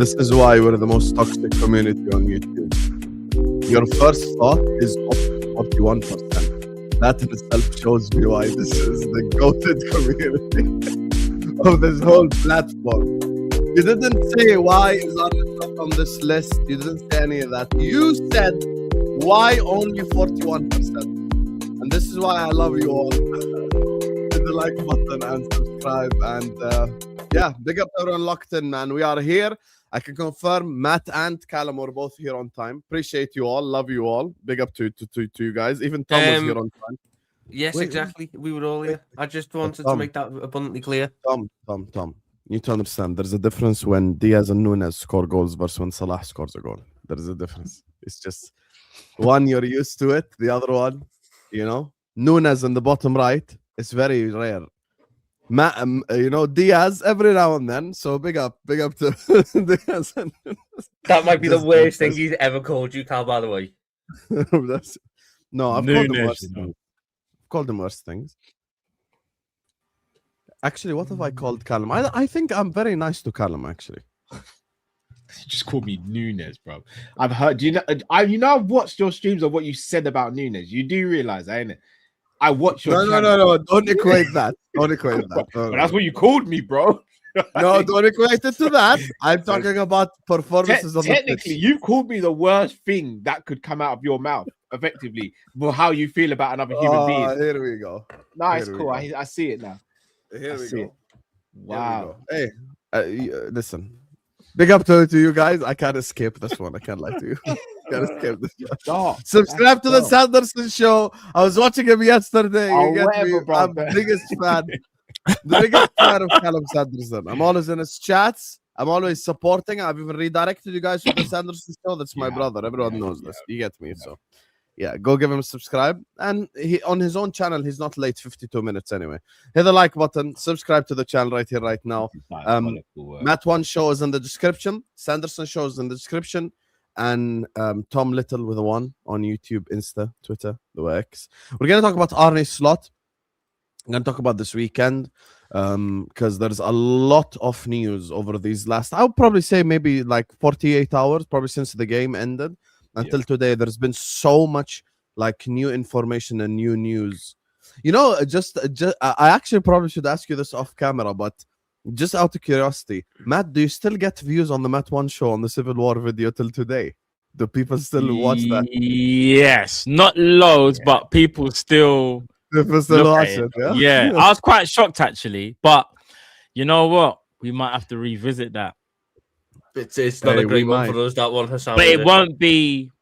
This is why we're the most toxic community on YouTube. Your first thought is 41%. That in itself shows me why this is the goated community of this whole platform. You didn't say why is Arne Slot on this list. You didn't say any of that. You said why only 41%. And this is why I love you all. Hit the like button and subscribe. And yeah, big up everyone locked in, man. We are here. I can confirm Matt and Callum were both here on time. Appreciate you all. Love you all. Big up to you guys. Even Tom was here on time. Yes, exactly. We were all here. I just wanted to make that abundantly clear. Tom. You need to understand there's a difference when Diaz and Nunes score goals versus when Salah scores a goal. There's a difference. It's just one you're used to it. The other one, you know, Nunes in the bottom right. It's very rare. You know, Diaz every now and then. So big up to Diaz. That might be the worst thing he's ever called you, Cal. By the way, no, I've called him worse things. Called him worse things. Actually, what have I called Callum? I think I'm very nice to Callum. Actually, you just called me Nunes, bro. I've heard. You know, I've watched your streams of what you said about Nunes. You do realize, ain't it? I watch your No. Don't equate that. Don't equate that. No. That's what you called me, bro. No, don't equate it to that. I'm talking about performances on the pitch. Technically, you called me the worst thing that could come out of your mouth, effectively, for how you feel about another human being. Here we go. No, it's cool. I see it now. Here we go. Wow. Hey, listen. Big up to you guys. I can't escape this one. I can't lie to you. Can't escape this one. Subscribe to the Sanderson Show. I was watching him yesterday. You get me? I'm the biggest fan. The biggest fan of Callum Sanderson. I'm always in his chats. I'm always supporting. I've even redirected you guys to the Sanderson Show. That's my brother. Everyone knows this. You get me? So, yeah, go give him a subscribe. And he on his own channel, he's not late 52 minutes anyway. Hit the like button. Subscribe to the channel right here, right now. Matt One Show is in the description. Sanderson Show is in the description. And Tom Little with a 1 on YouTube, Insta, Twitter, the X. We're going to talk about Arne Slot. I'm going to talk about this weekend because there's a lot of news over these last, I would probably say maybe like 48 hours, probably since the game ended until today. There's been so much like new information and new news. You know, just I actually probably should ask you this off camera, but just out of curiosity, Matt, do you still get views on the Matt One Show on the Civil War video till today? Do people still watch that? Yes, not loads, but people still watch it. Yeah, I was quite shocked actually, but you know what? We might have to revisit that. It's not a great one for us, that one, Husam. But it won't be,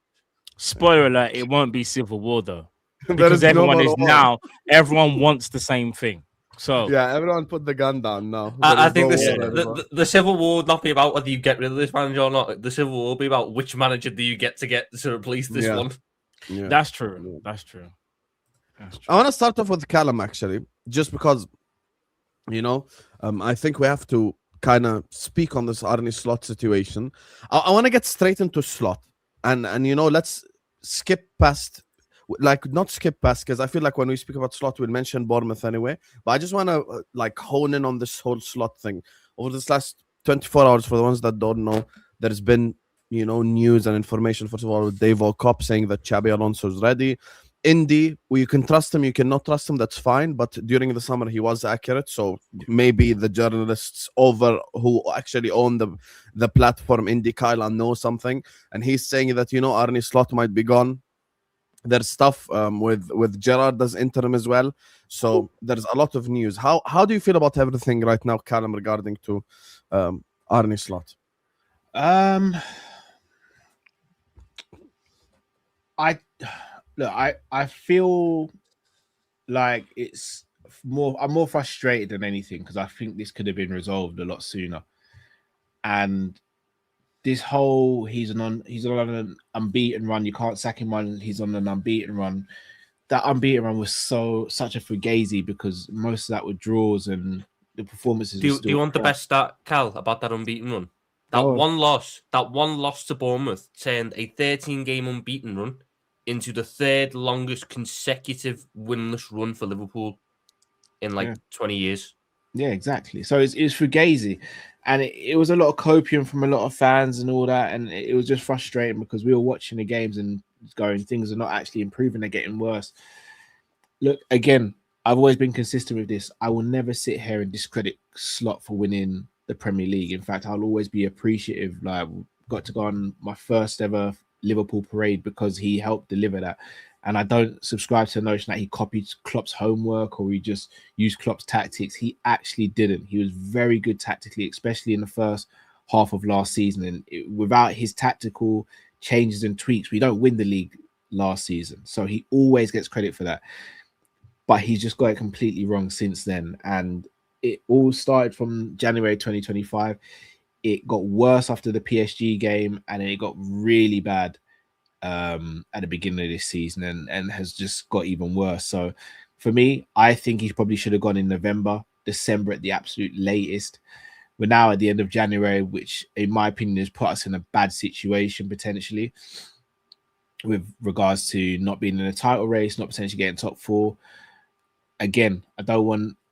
spoiler alert, it won't be Civil War though. Because everyone wants the same thing. So yeah, everyone put the gun down now. I think the Civil War would not be about whether you get rid of this manager or not. The Civil War will be about which manager do you get to replace this one. Yeah. That's true. That's true. I want to start off with Callum actually, just because, you know, I think we have to kind of speak on this Arne Slot situation. I want to get straight into Slot, and you know, let's skip past. Like, not skip past, because I feel like when we speak about Slot, we'll mention Bournemouth anyway. But I just want to like hone in on this whole Slot thing. Over this last 24 hours, for the ones that don't know, there's been, you know, news and information. First of all, with Dave O'Cop saying that Xabi Alonso is ready. Indy, you can trust him, you cannot trust him, that's fine. But during the summer, he was accurate. So maybe the journalists over who actually own the platform, Indy Kylan, know something. And he's saying that, you know, Arne Slot might be gone. There's stuff with Gerrard as interim as well. So there's a lot of news. How do you feel about everything right now, Callum, regarding to Arne Slot? I feel like I'm more frustrated than anything because I think this could have been resolved a lot sooner. And this whole he's on an unbeaten run. You can't sack him when he's on an unbeaten run. That unbeaten run was such a fugazi because most of that were draws and the performances. Do you want the best stat, Cal, about that unbeaten run? One loss to Bournemouth turned a 13-game unbeaten run into the third longest consecutive winless run for Liverpool in 20 years. Yeah, exactly. So it's fugazi, and it was a lot of copium from a lot of fans and all that, and it was just frustrating because we were watching the games and going, things are not actually improving; they're getting worse. Look, again, I've always been consistent with this. I will never sit here and discredit Slot for winning the Premier League. In fact, I'll always be appreciative. Like, got to go on my first ever Liverpool parade because he helped deliver that. And I don't subscribe to the notion that he copied Klopp's homework or he just used Klopp's tactics. He actually didn't. He was very good tactically, especially in the first half of last season. And without his tactical changes and tweaks, we don't win the league last season. So he always gets credit for that. But he's just got it completely wrong since then. And it all started from January 2025. It got worse after the PSG game, and it got really bad at the beginning of this season and has just got even worse. So for me, I think he probably should have gone in November, December at the absolute latest. We're now at the end of January, which in my opinion has put us in a bad situation potentially with regards to not being in a title race, not potentially getting top four. Again,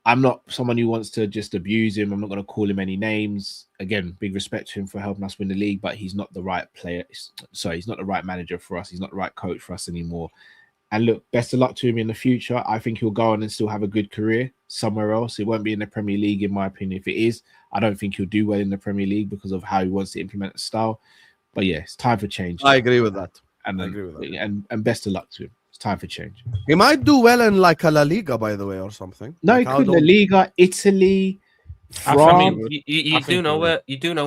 I'm not someone who wants to just abuse him. I'm not going to call him any names. Again, big respect to him for helping us win the league, but he's not the right player. Sorry, he's not the right manager for us. He's not the right coach for us anymore. And look, best of luck to him in the future. I think he'll go on and still have a good career somewhere else. It won't be in the Premier League, in my opinion. If it is, I don't think he'll do well in the Premier League because of how he wants to implement the style. But yeah, it's time for change. I agree with that. And I agree with that. And best of luck to him. It's time for change. He might do well in like a La Liga, by the way, or something. No, like he could. La Liga, Italy, France. I mean, you do know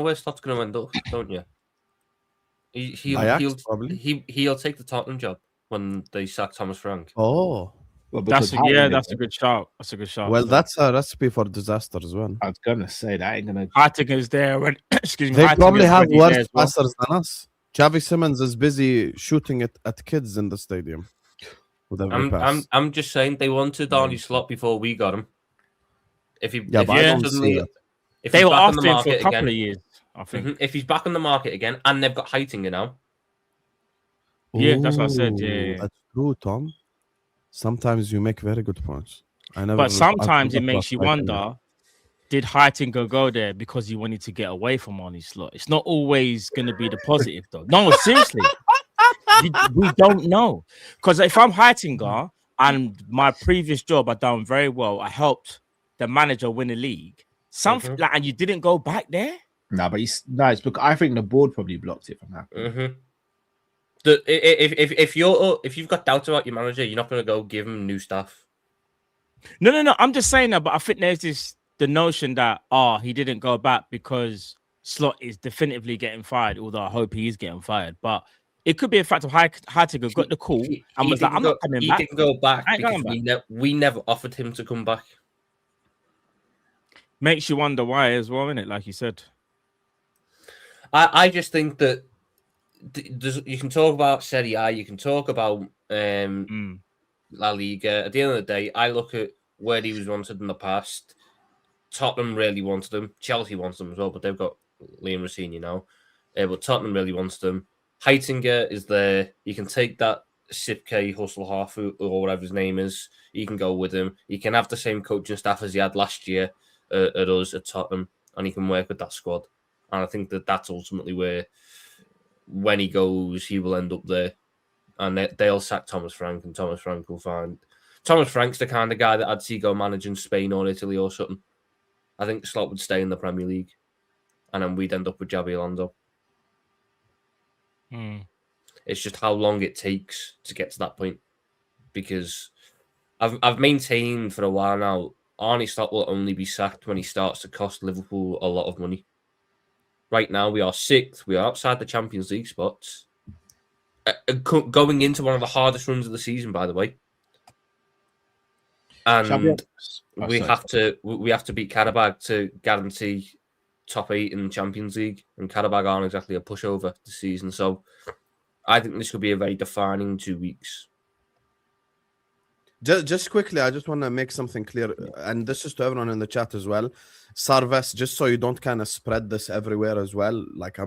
where Slot's going to end up, don't you? He'll take the Tottenham job when they sack Thomas Frank. Oh, well, that's a good shout. That's a good shout. Well, that's a recipe for disaster as well. I was gonna say that ain't gonna. Heitinger's there when excuse me. They probably have worse well. passers than us. Xavi Simmons is busy shooting it at kids in the stadium. I'm just saying they wanted Arne Slot before we got him. If they were after him for a couple of years, I think. If he's back on the market again, and they've got Heitinger now. Yeah, that's what I said. Yeah. That's true, Tom. Sometimes you make very good points. But sometimes it makes you wonder, did Heitinger go there because he wanted to get away from Arne Slot? It's not always going to be the positive, though. No, seriously. We don't know. Because if I'm Heitinger and my previous job I done very well, I helped the manager win a league, something like, and you didn't go back there? No, but it's because I think the board probably blocked it from happening. If you've got doubts about your manager, you're not going to go give him new stuff. No. I'm just saying that, but I think there's the notion that he didn't go back because Slot is definitively getting fired. Although I hope he is getting fired, but it could be a fact of Heitinger got the call and was like, "I'm not coming back." He didn't go back because we never offered him to come back. Makes you wonder why as well, innit? Like you said. I just think that you can talk about Serie A, you can talk about La Liga. At the end of the day, I look at where he was wanted in the past. Tottenham really wanted him. Chelsea wants him as well, but they've got Liam Rossini now. But Tottenham really wants him. Heitinger is there. You can take that Sipke Hustle or whatever his name is. You can go with him. You can have the same coaching staff as he had last year at us at Tottenham, and he can work with that squad. And I think that's ultimately where, when he goes, he will end up there. And they'll sack Thomas Frank, and Thomas Frank will find... Thomas Frank's the kind of guy that I'd see go managing Spain or Italy or something. I think Slot would stay in the Premier League. And then we'd end up with Xabi Alonso. It's just how long it takes to get to that point. Because I've maintained for a while now, Arne Slot will only be sacked when he starts to cost Liverpool a lot of money. Right now, we are sixth. We are outside the Champions League spots. Going into one of the hardest runs of the season, by the way. And we have to beat Qarabag to guarantee top 8 in the Champions League. And Qarabag aren't exactly a pushover this season. So I think this could be a very defining 2 weeks. Just quickly, I just want to make something clear. And this is to everyone in the chat as well. Sarves, just so you don't kind of spread this everywhere as well.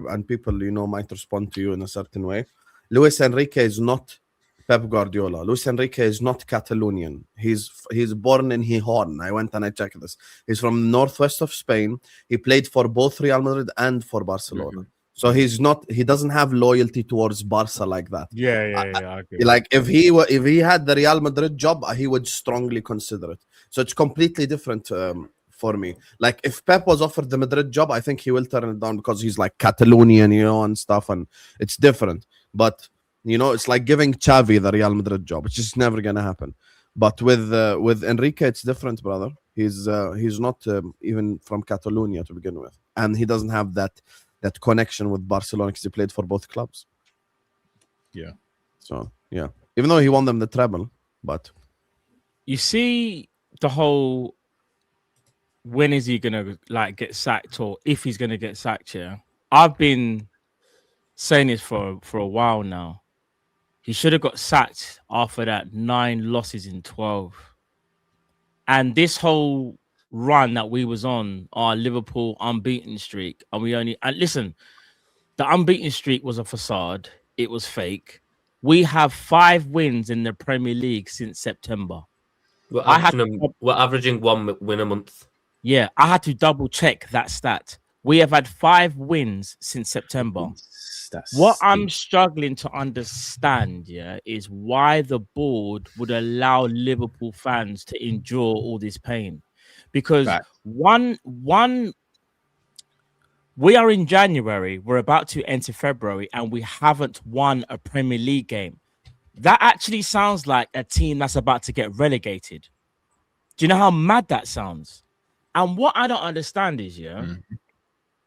And people, might respond to you in a certain way. Luis Enrique is not Pep Guardiola. Luis Enrique is not Catalonian. He's born in Gijón. I went and I checked this. He's from northwest of Spain. He played for both Real Madrid and for Barcelona. So he doesn't have loyalty towards Barca like that. I agree. Like if he had the Real Madrid job, he would strongly consider it. So it's completely different for me. Like if Pep was offered the Madrid job, I think he will turn it down because he's like Catalonian, and stuff, and it's different. But it's like giving Xavi the Real Madrid job. It's just never gonna happen. But with Enrique, it's different, brother. He's not even from Catalonia to begin with, and he doesn't have that connection with Barcelona because he played for both clubs. Yeah. So yeah, even though he won them the treble, but you see the whole when is he gonna like get sacked or if he's gonna get sacked? Yeah, I've been saying this for a while now. He should have got sacked after that 9 losses in 12. And this whole run that we was on, our Liverpool unbeaten streak, and listen, the unbeaten streak was a facade. It was fake. We have 5 wins in the Premier League since September. We're averaging 1 win a month. Yeah, I had to double check that stat. We have had 5 wins since September. What I'm struggling to understand, is why the board would allow Liverpool fans to endure all this pain. Because one, we are in January, we're about to enter February, and we haven't won a Premier League game. That actually sounds like a team that's about to get relegated. Do you know how mad that sounds? And what I don't understand is,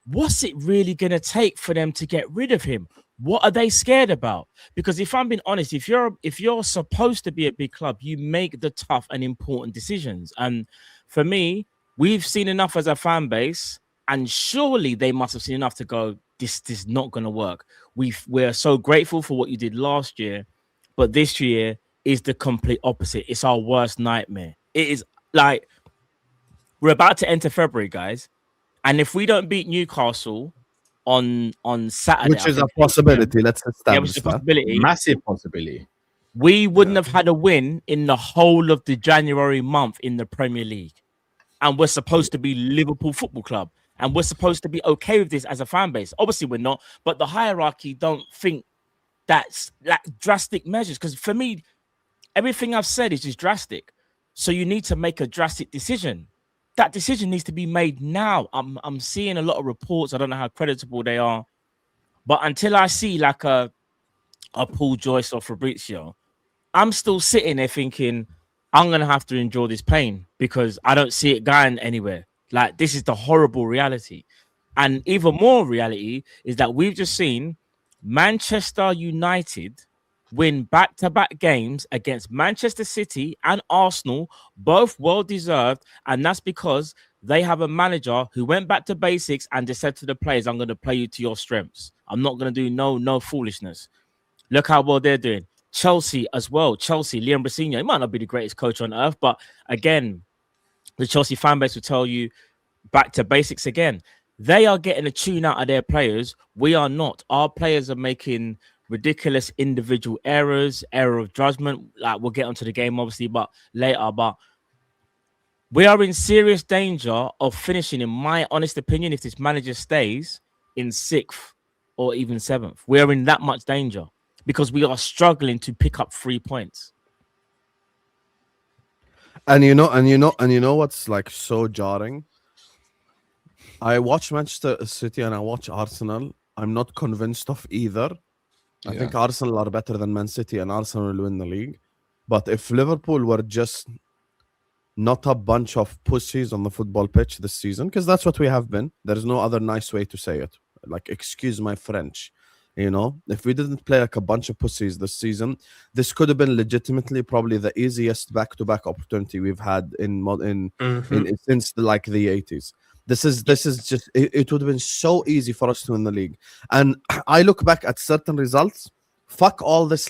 what's it really going to take for them to get rid of him? What are they scared about? Because if I'm being honest, if you're supposed to be a big club, you make the tough and important decisions. And for me, we've seen enough as a fan base, and surely they must have seen enough to go, this is not going to work. We're so grateful for what you did last year, but this year is the complete opposite. It's our worst nightmare. It is like we're about to enter February, guys. And if we don't beat Newcastle on Saturday, which is a possibility, let's establish that. Massive possibility. We wouldn't have had a win in the whole of the January month in the Premier League. And we're supposed to be Liverpool Football Club. And we're supposed to be okay with this as a fan base. Obviously, we're not. But the hierarchy don't think that's like drastic measures. Because for me, everything I've said is just drastic. So you need to make a drastic decision. That decision needs to be made now. I'm seeing a lot of reports. I don't know how creditable they are. But until I see like a Paul Joyce or Fabrizio, I'm still sitting there thinking, I'm going to have to endure this pain because I don't see it going anywhere. Like, this is the horrible reality. And even more reality is that we've just seen Manchester United win back-to-back games against Manchester City and Arsenal, both well-deserved, and that's because they have a manager who went back to basics and just said to the players, I'm going to play you to your strengths. I'm not going to do no foolishness. Look how well they're doing. Chelsea as well. Chelsea, Liam Brassino, he might not be the greatest coach on earth, but again, the Chelsea fan base will tell you back to basics again. They are getting a tune out of their players. We are not. Our players are making ridiculous individual error of judgment. Like, we'll get onto the game obviously, but later. But we are in serious danger of finishing, in my honest opinion, if this manager stays, in 6th or even 7th. We are in that much danger because we are struggling to pick up 3 points. And you know what's like so jarring? I watch Manchester City and I watch Arsenal. I'm not convinced of either. I think Arsenal are better than Man City and Arsenal will win the league. But if Liverpool were just not a bunch of pussies on the football pitch this season, because that's what we have been, there is no other nice way to say it. Like, excuse my French. If we didn't play like a bunch of pussies this season, this could have been legitimately probably the easiest back-to-back opportunity we've had since the 80s. This is just it would have been so easy for us to win the league. And I look back at certain results. Fuck all this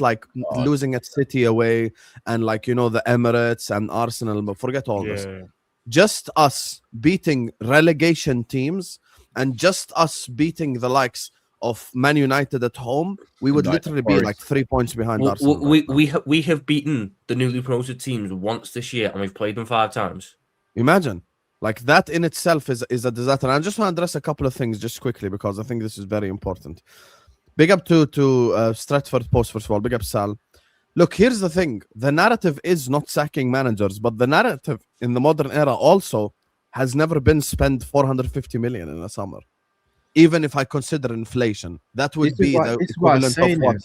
losing at City away and the Emirates and Arsenal, but forget all this. Just us beating relegation teams and just us beating the likes of Man United at home, we would literally be like 3 points behind Arsenal. We have beaten the newly promoted teams once this year, and we've played them 5 times. Imagine. Like that in itself is a disaster. And I just want to address a couple of things just quickly because I think this is very important. Big up to Stratford Post, first of all. Big up Sal. Look, here's the thing. The narrative is not sacking managers, but the narrative in the modern era also has never been spent 450 million in a summer. Even if I consider inflation, that would be the equivalent of what?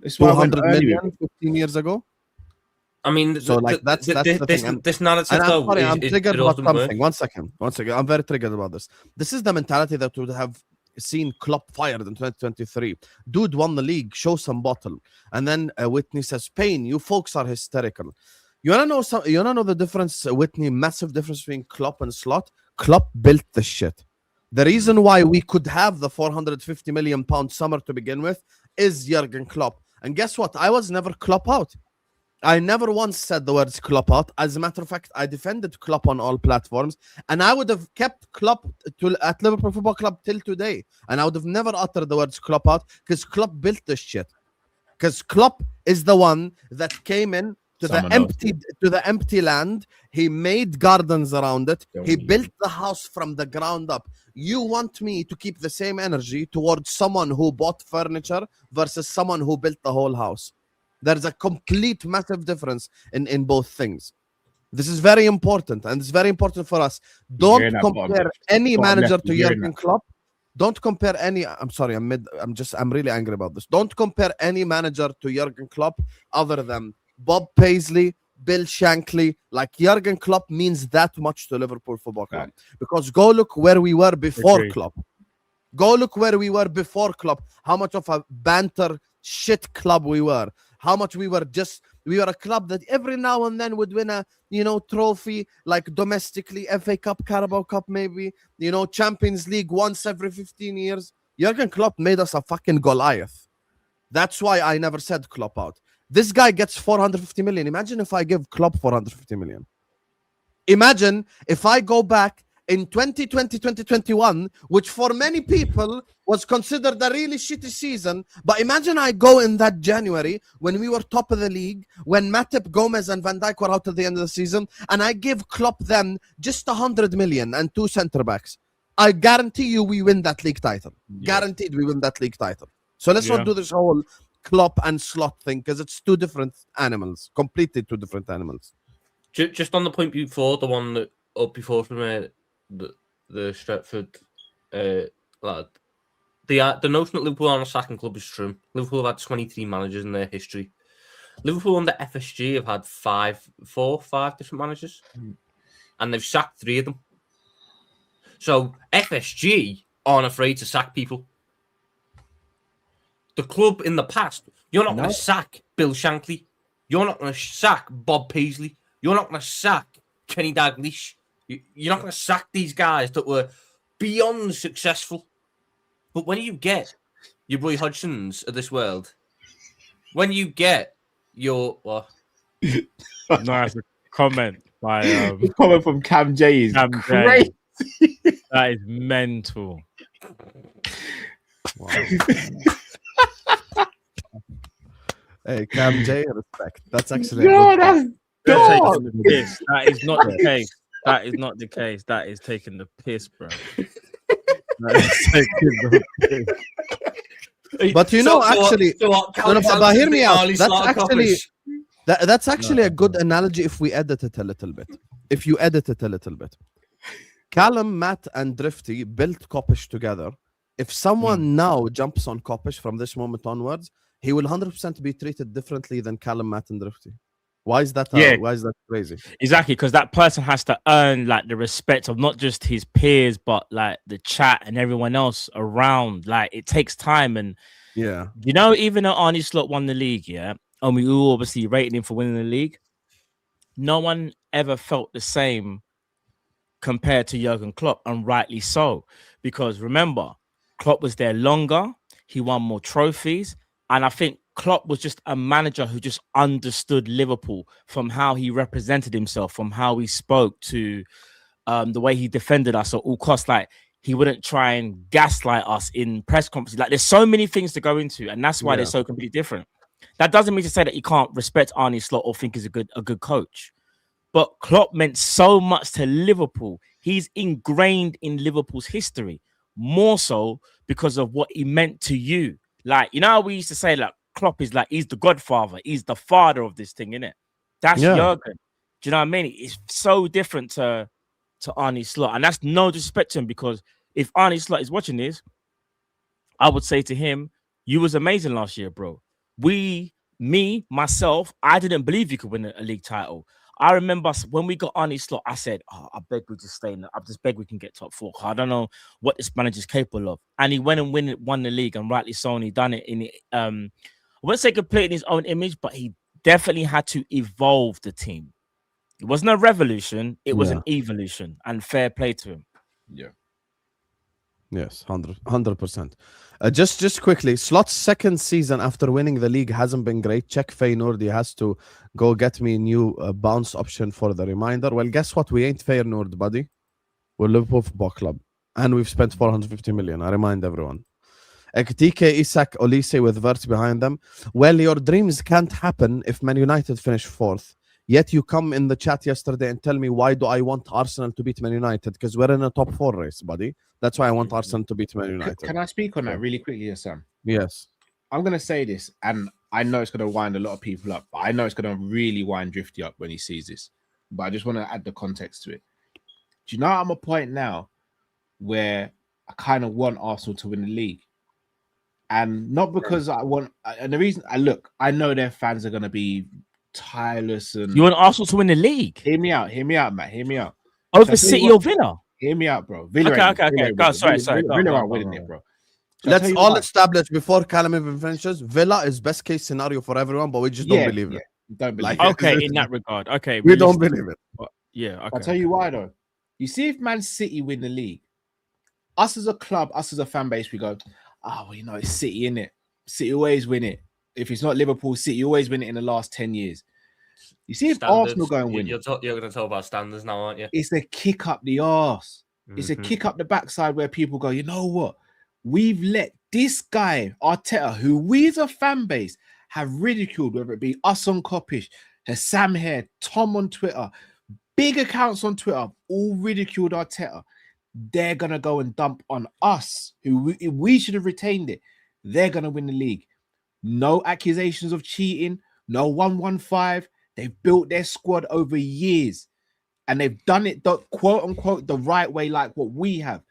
200 million 15 years ago? I mean, so that's the thing. This narrative, and though, I'm triggered about something. Work. One second. I'm very triggered about this. This is the mentality that would have seen Klopp fired in 2023. Dude won the league, show some bottle. And then Whitney says, Payne, you folks are hysterical. You wanna know the difference, Whitney? Massive difference between Klopp and Slot. Klopp built the shit. The reason why we could have the 450 million pound summer to begin with is Jurgen Klopp. And guess what? I was never Klopp out. I never once said the words Klopp out. As a matter of fact, I defended Klopp on all platforms, and I would have kept Klopp at Liverpool Football Club till today, and I would have never uttered the words Klopp out because Klopp built this shit. Because Klopp is the one that came in to the empty land. He made gardens around it. He built the house from the ground up. You want me to keep the same energy towards someone who bought furniture versus someone who built the whole house? There's a complete massive difference in both things. This is very important, and it's very important for us. Don't compare any manager to Jurgen Klopp. Don't compare any. I'm sorry. I'm really angry about this. Don't compare any manager to Jurgen Klopp other than Bob Paisley, Bill Shankly. Like Jurgen Klopp means that much to Liverpool Football Club. Right. Because go look where we were before Klopp. Go look where we were before Klopp. How much of a banter shit club we were. How much we were a club that every now and then would win a trophy, like domestically, FA Cup, Qarabag Cup, maybe, Champions League once every 15 years. Jurgen Klopp made us a fucking Goliath. That's why I never said Klopp out. This guy gets 450 million. Imagine if I give Klopp 450 million. Imagine if I go back in 2020, 2021, which for many people was considered a really shitty season. But imagine I go in that January when we were top of the league, when Matip, Gomez, and Van Dijk were out at the end of the season, and I give Klopp then just 100 million and 2 centre-backs. I guarantee you we win that league title. Yeah. Guaranteed we win that league title. So let's not do this whole Klopp and Slot thing, because it's 2 different animals, completely 2 different animals. Just on the point before, the one that up before from the Stretford lad, the notion that Liverpool aren't a sacking club is true. Liverpool have had 23 managers in their history. Liverpool under FSG have had 5 different managers, and they've sacked 3 of them. So FSG aren't afraid to sack people. The club in the past, you're not going to sack Bill Shankly. You're not going to sack Bob Paisley. You're not going to sack Kenny Dalglish. You're not going to sack these guys that were beyond successful. But when you get your Roy Hodgsons of this world, when you get your... What? Nice comment by... comment from Cam J is crazy. That is mental. Wow. Hey, Cam J, respect. That's actually... That is not the case. That is not the case. That is taking the piss, bro. But but hear me out. That's actually a good analogy if we edit it a little bit. If you edit it a little bit. Callum, Matt, and Drifty built Kopish together. If someone now jumps on Kopish from this moment onwards, he will 100% be treated differently than Callum, Matt, and Drifty. Why is that? Why is that crazy? Exactly, because that person has to earn like the respect of not just his peers, but like the chat and everyone else around. Like it takes time, and even though Arne Slot won the league, and we all obviously rated him for winning the league, no one ever felt the same compared to Jurgen Klopp, and rightly so, because remember, Klopp was there longer, he won more trophies, and I think Klopp was just a manager who just understood Liverpool from how he represented himself, from how he spoke to the way he defended us at all costs. Like He wouldn't try and gaslight us in press conferences. Like, there's so many things to go into, and that's why they're so completely different. That doesn't mean to say that you can't respect Arne Slot or think he's a good coach. But Klopp meant so much to Liverpool. He's ingrained in Liverpool's history, more so because of what he meant to you. Like, you know how we used to say, like, Klopp is like, he's the godfather. He's the father of this thing, innit? That's Jurgen. Do you know what I mean? It's so different to Arne Slot. And that's no disrespect to him, because if Arne Slot is watching this, I would say to him, you was amazing last year, bro. Myself, I didn't believe you could win a league title. I remember when we got Arne Slot, I said, I beg we just stay in. I just beg we can get top 4. I don't know what this manager's capable of. And he went and won the league, and rightly so, and he done it in I wouldn't say complete in his own image, but he definitely had to evolve the team. It wasn't a revolution, it was an evolution, and fair play to him. Yeah. Yes, 100%. Just quickly, Slot's second season after winning the league hasn't been great. Check Feyenoord. He has to go get me a new bounce option for the reminder. Well, guess what? We ain't Feyenoord, buddy. We're Liverpool Football Club. And we've spent 450 million. I remind everyone. TK, Isak, Olise with Verts behind them. Well, your dreams can't happen if Man United finish 4th. Yet you come in the chat yesterday and tell me, why do I want Arsenal to beat Man United? Because we're in a top 4 race, buddy. That's why I want Arsenal to beat Man United. Can I speak on that really quickly, Sam? Yes. I'm going to say this, and I know it's going to wind a lot of people up, but I know it's going to really wind Drifty up when he sees this. But I just want to add the context to it. Do you know I'm a point now where I kind of want Arsenal to win the league? And not because I want... And the reason... I know their fans are going to be tireless and... You want Arsenal to win the league? Hear me out, Matt. Hear me out. Over City or Villa? Hear me out, bro. Okay. Go, sorry. Villa are winning it, bro. Let's all establish before Callum even finishes. Villa is best case scenario for everyone, but we just don't believe it. Don't believe it. Okay, in that regard. Okay. We don't believe it. Yeah, okay. I'll tell you why, though. You see, if Man City win the league, us as a club, us as a fan base, we go, it's City, innit? City always win it. If it's not Liverpool, City always win it in the last 10 years. You see, if Standards. Arsenal go and win, you're going to talk about standards now, aren't you? It's a kick up the arse. It's a kick up the backside where people go, you know what? We've let this guy, Arteta, who we as a fan base have ridiculed, whether it be us on Kopish, Husam here, Tom on Twitter, big accounts on Twitter, all ridiculed Arteta. They're going to go and dump on us, who we should have retained it. They're going to win the league. No accusations of cheating, no 115. They've built their squad over years, and they've done it, quote unquote, the right way, like what we have.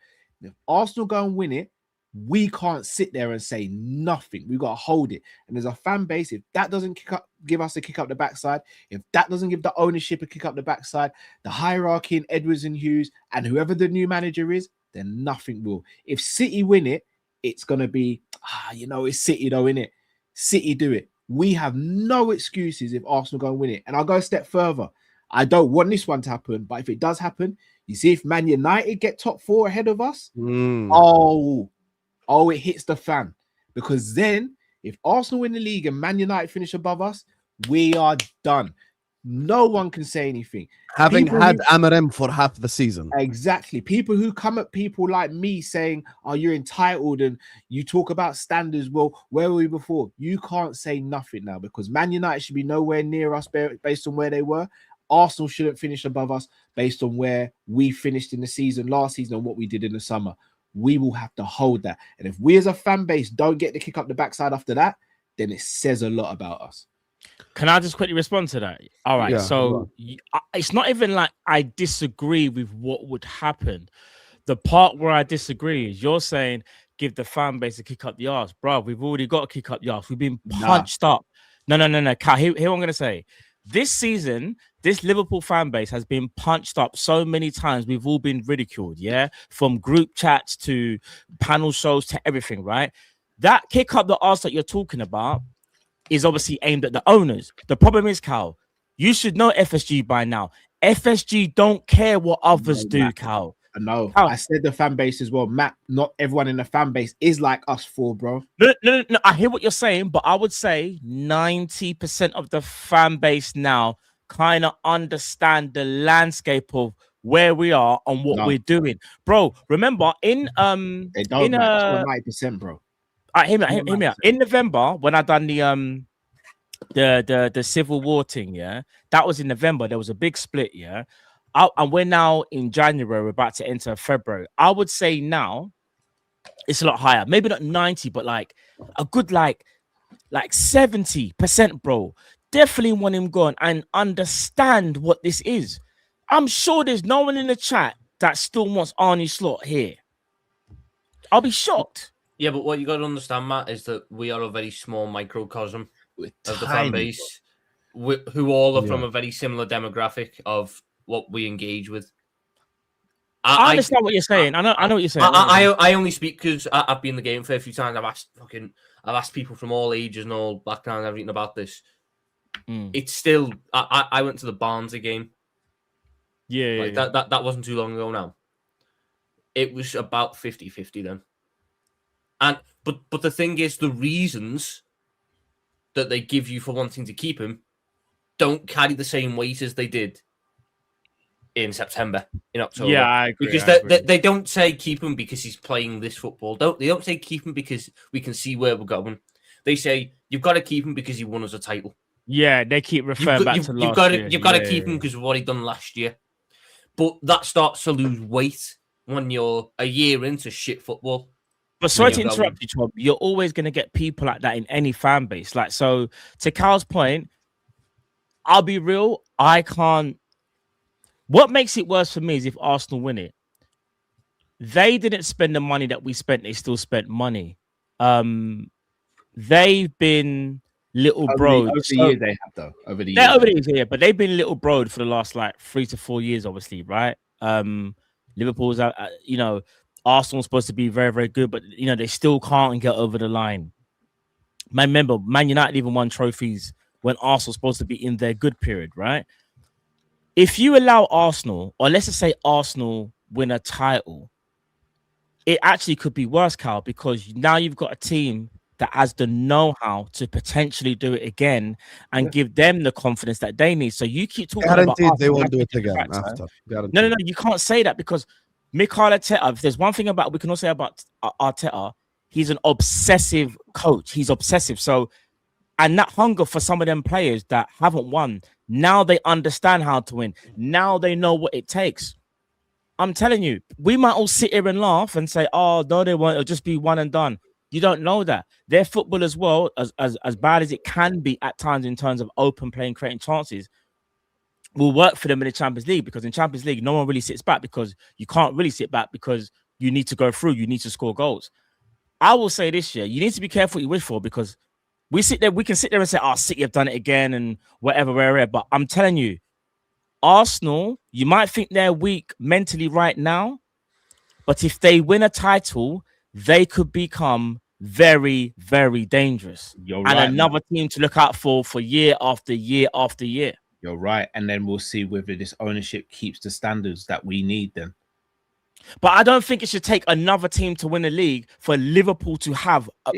If Arsenal go and win it, we can't sit there and say nothing. We've got to hold it. And as a fan base, if that doesn't give us a kick up the backside, if that doesn't give the ownership a kick up the backside, the hierarchy in Edwards and Hughes, and whoever the new manager is, then nothing will. If City win it, it's going to be, it's City though, innit? City do it. We have no excuses if Arsenal go and win it. And I'll go a step further. I don't want this one to happen, but if it does happen, you see, if Man United get top 4 ahead of us, it hits the fan. Because then, if Arsenal win the league and Man United finish above us, we are done. No one can say anything. Having had Amorim for half the season. Exactly. People who come at people like me saying, you're entitled and you talk about standards. Well, where were we before? You can't say nothing now because Man United should be nowhere near us based on where they were. Arsenal shouldn't finish above us based on where we finished in the season, last season, and what we did in the summer. We will have to hold that. And if we as a fan base don't get the kick up the backside after that, then it says a lot about us. Can I just quickly respond to that? All right. Yeah, so it's not even like I disagree with what would happen. The part where I disagree is you're saying give the fan base a kick up the arse. Bro, we've already got a kick up the arse. We've been punched up. No. Cal, here what I'm going to say. This season, this Liverpool fan base has been punched up so many times. We've all been ridiculed, yeah? From group chats to panel shows to everything, right? That kick up the arse that you're talking about is obviously aimed at the owners. The problem is, Cal, you should know FSG by now. FSG don't care what others do, Matt. Cal. I know. I said the fan base as well. Matt, not everyone in the fan base is like us four, bro. No. I hear what you're saying, but I would say 90% of the fan base now kind of understand the landscape of where we are and what No. we're doing, bro. Remember They don't. in 90%, bro. hear me out. In November, when I done the Civil War thing, yeah, that was in November. There was a big split, yeah. And we're now in January. We're about to enter February. I would say now it's a lot higher. Maybe not 90, but like a good like 70%, bro. Definitely want him gone and understand what this is. I'm sure there's no one in the chat that still wants Arne Slot here. I'll be shocked. Yeah, but what you got to understand, Matt, is that we are a very small microcosm of the fan base, who all are from a very similar demographic of what we engage with. I understand what you're saying. I know what you're saying. I only speak because I've been in the game for a few times. I've asked people from all ages and all backgrounds and everything about this. It's still. I went to the Barnsley game. Yeah, That wasn't too long ago now. It was about 50-50 then. But the thing is, the reasons that they give you for wanting to keep him don't carry the same weight as they did in September, in October. Yeah, I agree. Because they don't say keep him because he's playing this football. They don't say keep him because we can see where we're going. They say you've got to keep him because he won us a title. Yeah, they keep referring back to last year. You've got to keep him because of what he done last year. But that starts to lose weight when you're a year into shit football. But sorry to interrupt you, Tom. You're always going to get people like that in any fan base. Like, so to Cal's point, I'll be real. I can't. What makes it worse for me is if Arsenal win it. They didn't spend the money that we spent. They still spent money. They've been little bros. Over the years they have, though. Over the years, yeah. But they've been little bros for the last like 3 to 4 years, obviously, right? Liverpool's, Arsenal's supposed to be very, very good, but they still can't get over the line. Remember, Man United even won trophies when Arsenal's supposed to be in their good period, right? If you allow Arsenal, or let's just say Arsenal win a title, it actually could be worse, Cal, because now you've got a team that has the know-how to potentially do it again and give them the confidence that they need. So you keep talking about they won't do it again after. No, you can't say that because Mikel Arteta, if there's one thing we can also say about Arteta, he's an obsessive coach. He's obsessive. So, and that hunger for some of them players that haven't won, now they understand how to win. Now they know what it takes. I'm telling you, we might all sit here and laugh and say, oh, no, they won't. It'll just be one and done. You don't know that. Their football as well, as bad as it can be at times in terms of open play and creating chances, will work for them in the Champions League, because in Champions League, no one really sits back because you can't really sit back because you need to go through. You need to score goals. I will say this year, you need to be careful what you wish for, because we can sit there and say, oh, City have done it again and whatever. But I'm telling you, Arsenal, you might think they're weak mentally right now, but if they win a title, they could become very, very dangerous. You're right, another team to look out for year after year after year. You're right. And then we'll see whether this ownership keeps the standards that we need then. But I don't think it should take another team to win a league for Liverpool to have a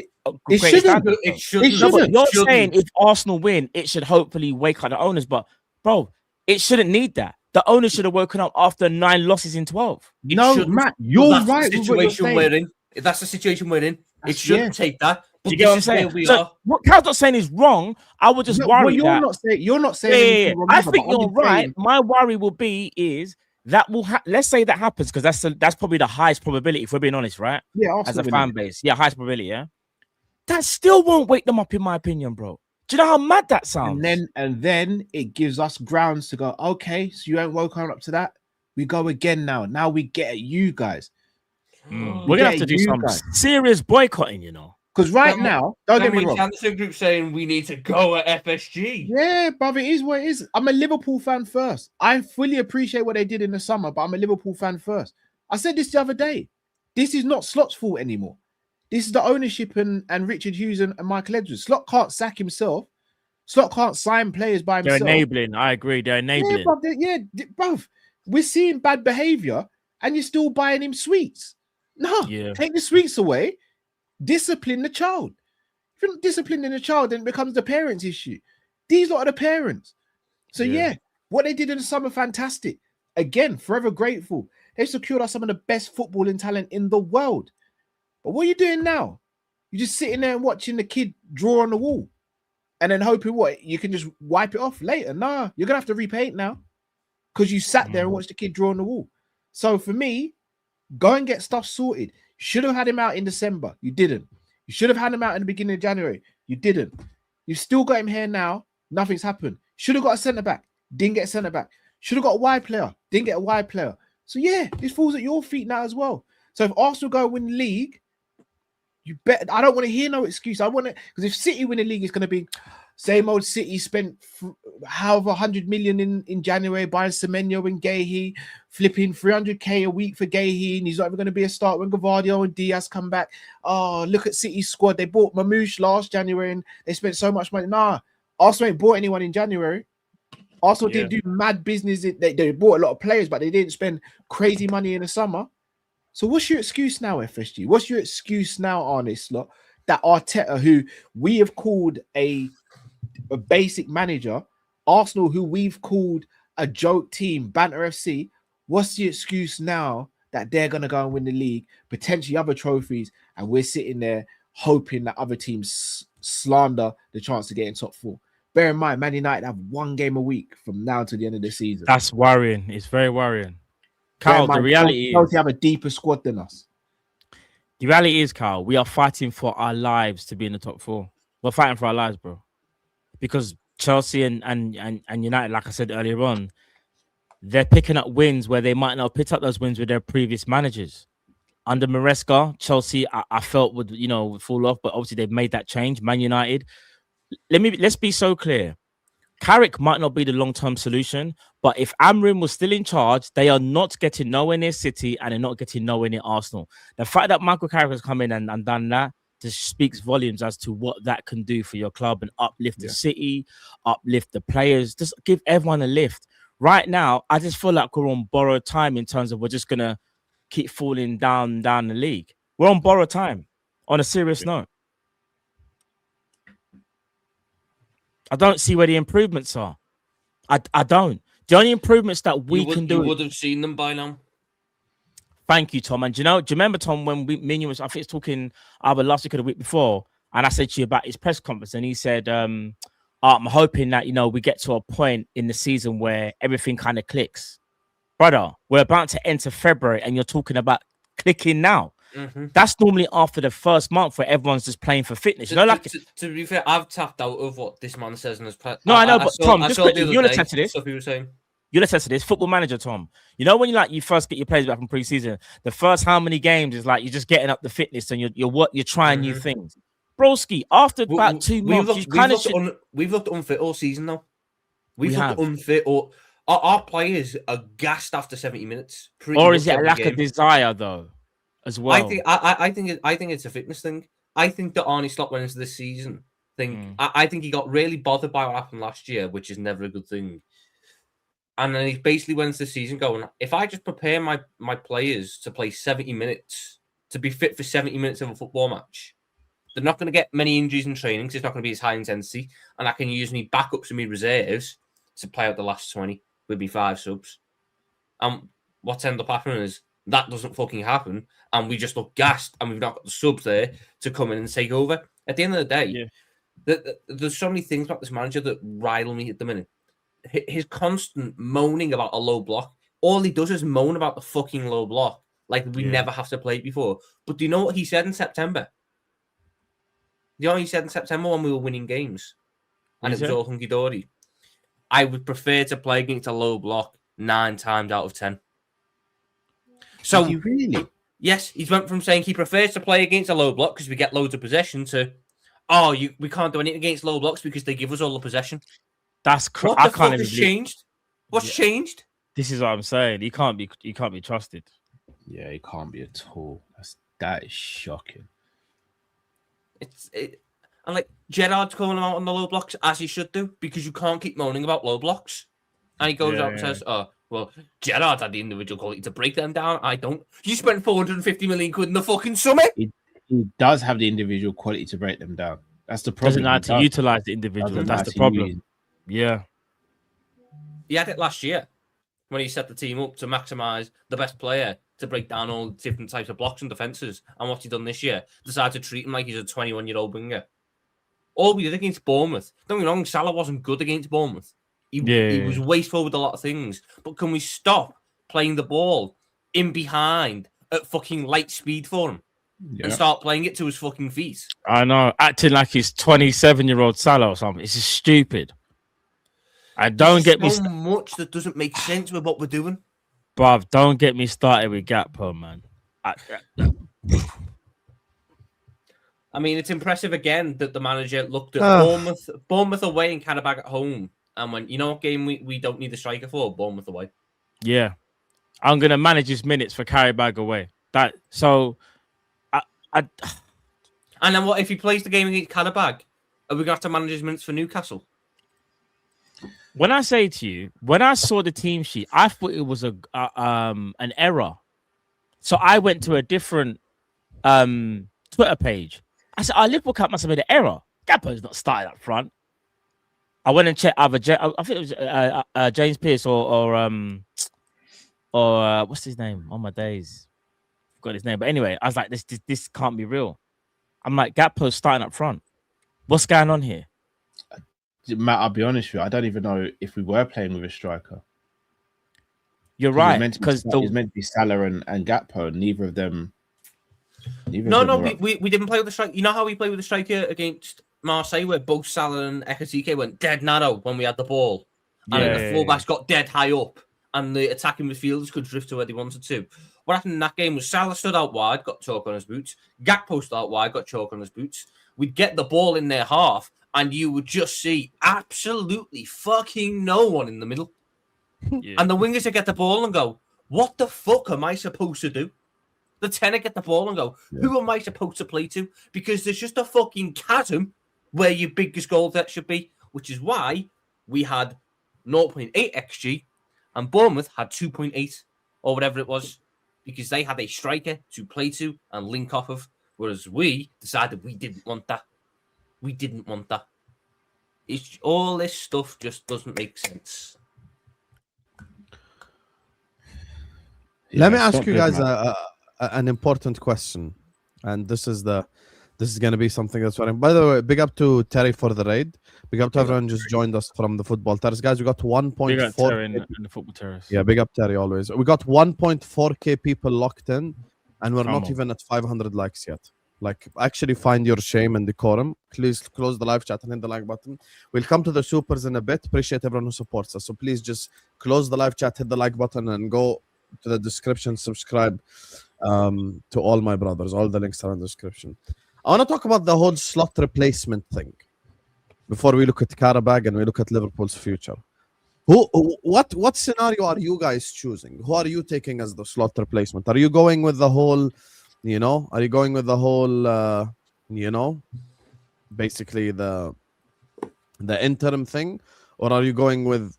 great standard. It shouldn't. You're saying if Arsenal win, it should hopefully wake up the owners. But, bro, it shouldn't need that. The owners should have woken up after 9 losses in 12. No, Matt, you're right. That's the situation we're in. It shouldn't take that. But you get what I'm saying? So what Cal's not saying is wrong. I would just worry you're not saying. Yeah. I think you're right. My worry will be is that will let's say that happens, because that's probably the highest probability, if we're being honest, right? Yeah, as a fan base, highest probability. Yeah, that still won't wake them up, in my opinion, bro. Do you know how mad that sounds? And then it gives us grounds to go, okay, so you ain't woken up to that. We go again now. Now we get at you guys. We're gonna have to do some serious boycotting, Because right now, don't get me wrong. Cancer group saying we need to go at FSG. Yeah, brother, it is what it is. I'm a Liverpool fan first. I fully appreciate what they did in the summer, but I'm a Liverpool fan first. I said this the other day. This is not Slot's fault anymore. This is the ownership and Richard Hughes and Michael Edwards. Slot can't sack himself. Slot can't sign players by himself. They're enabling. I agree. They're enabling. Yeah, bruv. We're seeing bad behavior and you're still buying him sweets. No, take the sweets away. Discipline the child. If you're not disciplining the child, then it becomes the parents' issue. These lot are the parents. So what they did in the summer, fantastic. again, forever grateful. They've secured us some of the best footballing talent in the world. But what are you doing now? You're just sitting there and watching the kid draw on the wall and then hoping what? You can just wipe it off later. Nah, you're going to have to repaint now because you sat there and watched the kid draw on the wall. So for me, go and get stuff sorted. Should have had him out in December. You didn't. You should have had him out in the beginning of January. You didn't. You've still got him here now. Nothing's happened. Should have got a centre back. Didn't get a centre back. Should have got a wide player. Didn't get a wide player. So yeah, this falls at your feet now as well. So if Arsenal go win the league, you bet. I don't want to hear no excuse. I want to, because if City win the league, it's going to be same old City spent however 100 million in January buying Semenyo and Gahey, flipping 300k a week for Gahey, and he's not even going to be a start when Gavardio and Diaz come back. Oh, look at City's squad. They bought Mamouche last January and they spent so much money. Nah, Arsenal ain't bought anyone in January. Arsenal didn't do mad business. They bought a lot of players, but they didn't spend crazy money in the summer. So what's your excuse now, FSG? What's your excuse now, Arne Slot, that Arteta, who we have called a basic manager, Arsenal, who we've called a joke team, Banter FC, what's the excuse now that they're going to go and win the league, potentially other trophies, and we're sitting there hoping that other teams slander the chance to get in top four? Bear in mind, Man United have one game a week from now to the end of the season. That's worrying. It's very worrying. Carl, the reality is... Chelsea have a deeper squad than us. The reality is, Carl, we are fighting for our lives to be in the top four. We're fighting for our lives, bro. Because Chelsea and United, like I said earlier on, they're picking up wins where they might not have picked up those wins with their previous managers. Under Maresca, Chelsea, I felt would fall off, but obviously they've made that change. Man United, let's be so clear. Carrick might not be the long-term solution, but if Amrin was still in charge, they are not getting nowhere near City and they're not getting nowhere near Arsenal. The fact that Michael Carrick has come in and done that just speaks volumes as to what that can do for your club and uplift the city, uplift the players, just give everyone a lift. Right now, I just feel like we're on borrowed time in terms of we're just going to keep falling down the league. We're on borrowed time, on a serious note. I don't see where the improvements are. I don't. The only improvements that we can do... You would have seen them by now. Thank you, Tom. And do you remember, Tom, when me and you was, I think it's talking either last week or the week before, and I said to you about his press conference, and he said, I'm hoping that, we get to a point in the season where everything kind of clicks. Brother, we're about to enter February, and you're talking about clicking now. Mm-hmm. That's normally after the first month where everyone's just playing for fitness. To be fair, I've tapped out of what this man says in his press. No, I know, but Tom, just quickly, you'll attest to this. Stuff he was saying. You'll attest to this. Football Manager, Tom. When you first get your players back from pre-season, the first how many games is like you're just getting up the fitness and you're trying new things. Broski, after about 2 months, we've looked unfit all season though. We've looked unfit, or our players are gassed after 70 minutes. Or is it a lack of desire though, as well? I think it's a fitness thing. I think that Arne Slot went into this season thing. I think he got really bothered by what happened last year, which is never a good thing. And then he basically went into the season going, if I just prepare my players to play 70 minutes, to be fit for 70 minutes of a football match, they're not going to get many injuries in training because it's not going to be as high intensity. And I can use me backups and me reserves to play out the last 20 with me 5 subs. And what's ended up happening is that doesn't fucking happen. And we just look gassed and we've not got the subs there to come in and take over. At the end of the day, there's so many things about this manager that rile me at the minute. His constant moaning about a low block, all he does is moan about the fucking low block, like we never have to play it before. But do you know what he said in September? You know what he said in September when we were winning games? And it was all hunky-dory. I would prefer to play against a low block 9 times out of 10. So, really? Yes, he's went from saying he prefers to play against a low block because we get loads of possession to, we can't do anything against low blocks because they give us all the possession. That's what the fuck has changed? What's changed? This is what I'm saying. He can't be trusted. Yeah, he can't be at all. That is shocking. And like Gerrard's calling him out on the low blocks as he should do because you can't keep moaning about low blocks. And he goes out and says, Gerrard had the individual quality to break them down. I don't. You spent 450 million quid in the fucking summer. He does have the individual quality to break them down. That's the problem. Doesn't know how to utilize the individual. That's the problem. Yeah. He had it last year. when he set the team up to maximise the best player to break down all different types of blocks and defences. And what's he done this year? Decided to treat him like he's a 21-year-old winger. All we did against Bournemouth. Don't get me wrong, Salah wasn't good against Bournemouth. He was wasteful with a lot of things. But can we stop playing the ball in behind at fucking light speed for him and start playing it to his fucking feet? I know, acting like he's 27-year-old Salah or something. It's just stupid. I don't get me so much that doesn't make sense with what we're doing. Bruv, don't get me started with Gakpo, man. I mean, it's impressive again that the manager looked at Bournemouth away and Qarabag at home and went, you know what game we don't need a striker for? Bournemouth away. Yeah. I'm going to manage his minutes for Qarabag away. And then what if he plays the game against Qarabag? Are we going to have to manage his minutes for Newcastle? When I say to you, when I saw the team sheet, I thought it was an error. So I went to a different Twitter page. I said, Liverpool must have made an error. Gakpo's not starting up front. I went and checked either I think it was James Pearce or what's his name? On my days, forgot his name. But anyway, I was like, this can't be real. I'm like, Gakpo's starting up front. What's going on here? Matt, I'll be honest with you. I don't even know if we were playing with a striker. You're right, because it was meant to be Salah and Gakpo, and neither of them. We didn't play with the striker. You know how we played with the striker against Marseille, where both Salah and Ekitike went dead narrow when we had the ball, and the fullbacks got dead high up, and the attacking midfielders could drift to where they wanted to. What happened in that game was Salah stood out wide, got chalk on his boots. Gakpo stood out wide, got chalk on his boots. We'd get the ball in their half, and you would just see absolutely fucking no one in the middle. Yeah. And the wingers would get the ball and go, what the fuck am I supposed to do? The 10 would get the ball and go, who am I supposed to play to? Because there's just a fucking chasm where your biggest goal that should be, which is why we had 0.8 XG and Bournemouth had 2.8 or whatever it was, because they had a striker to play to and link off of, whereas we decided we didn't want that. We didn't want that. It's all this stuff just doesn't make sense. Let me ask you guys an important question, and this is going to be something that's very. By the way, big up to Terry for the raid. Big up to everyone just joined us from the Football Terrace, guys. We got 1.4. Big up Terry in the Football Terrace. Yeah, big up Terry always. We got 1.4K people locked in, and we're not even at 500 likes yet. Like, actually find your shame and decorum. Please close the live chat and hit the like button. We'll come to the supers in a bit. Appreciate everyone who supports us. So please just close the live chat, hit the like button, and go to the description, subscribe to all my brothers. All the links are in the description. I want to talk about the whole slot replacement thing before we look at Qarabag and we look at Liverpool's future. What scenario are you guys choosing? Who are you taking as the slot replacement? Are you going with the whole, basically the interim thing, or are you going with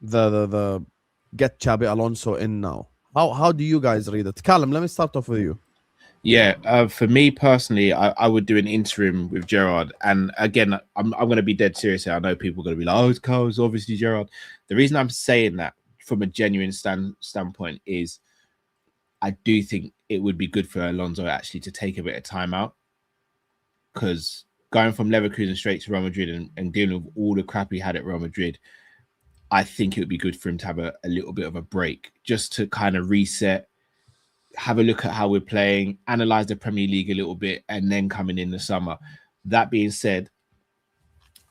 the get Xabi Alonso in now? How do you guys read it? Callum, let me start off with you. Yeah, for me personally, I would do an interim with Gerrard. And again, I'm going to be dead serious here. I know people are going to be like, oh, it's obviously Gerrard. The reason I'm saying that from a genuine standpoint is I do think it would be good for Alonso actually to take a bit of time out, because going from Leverkusen straight to Real Madrid and dealing with all the crap he had at Real Madrid, I think it would be good for him to have a little bit of a break, just to kind of reset, have a look at how we're playing, analyze the Premier League a little bit, and then coming in the summer. That being said,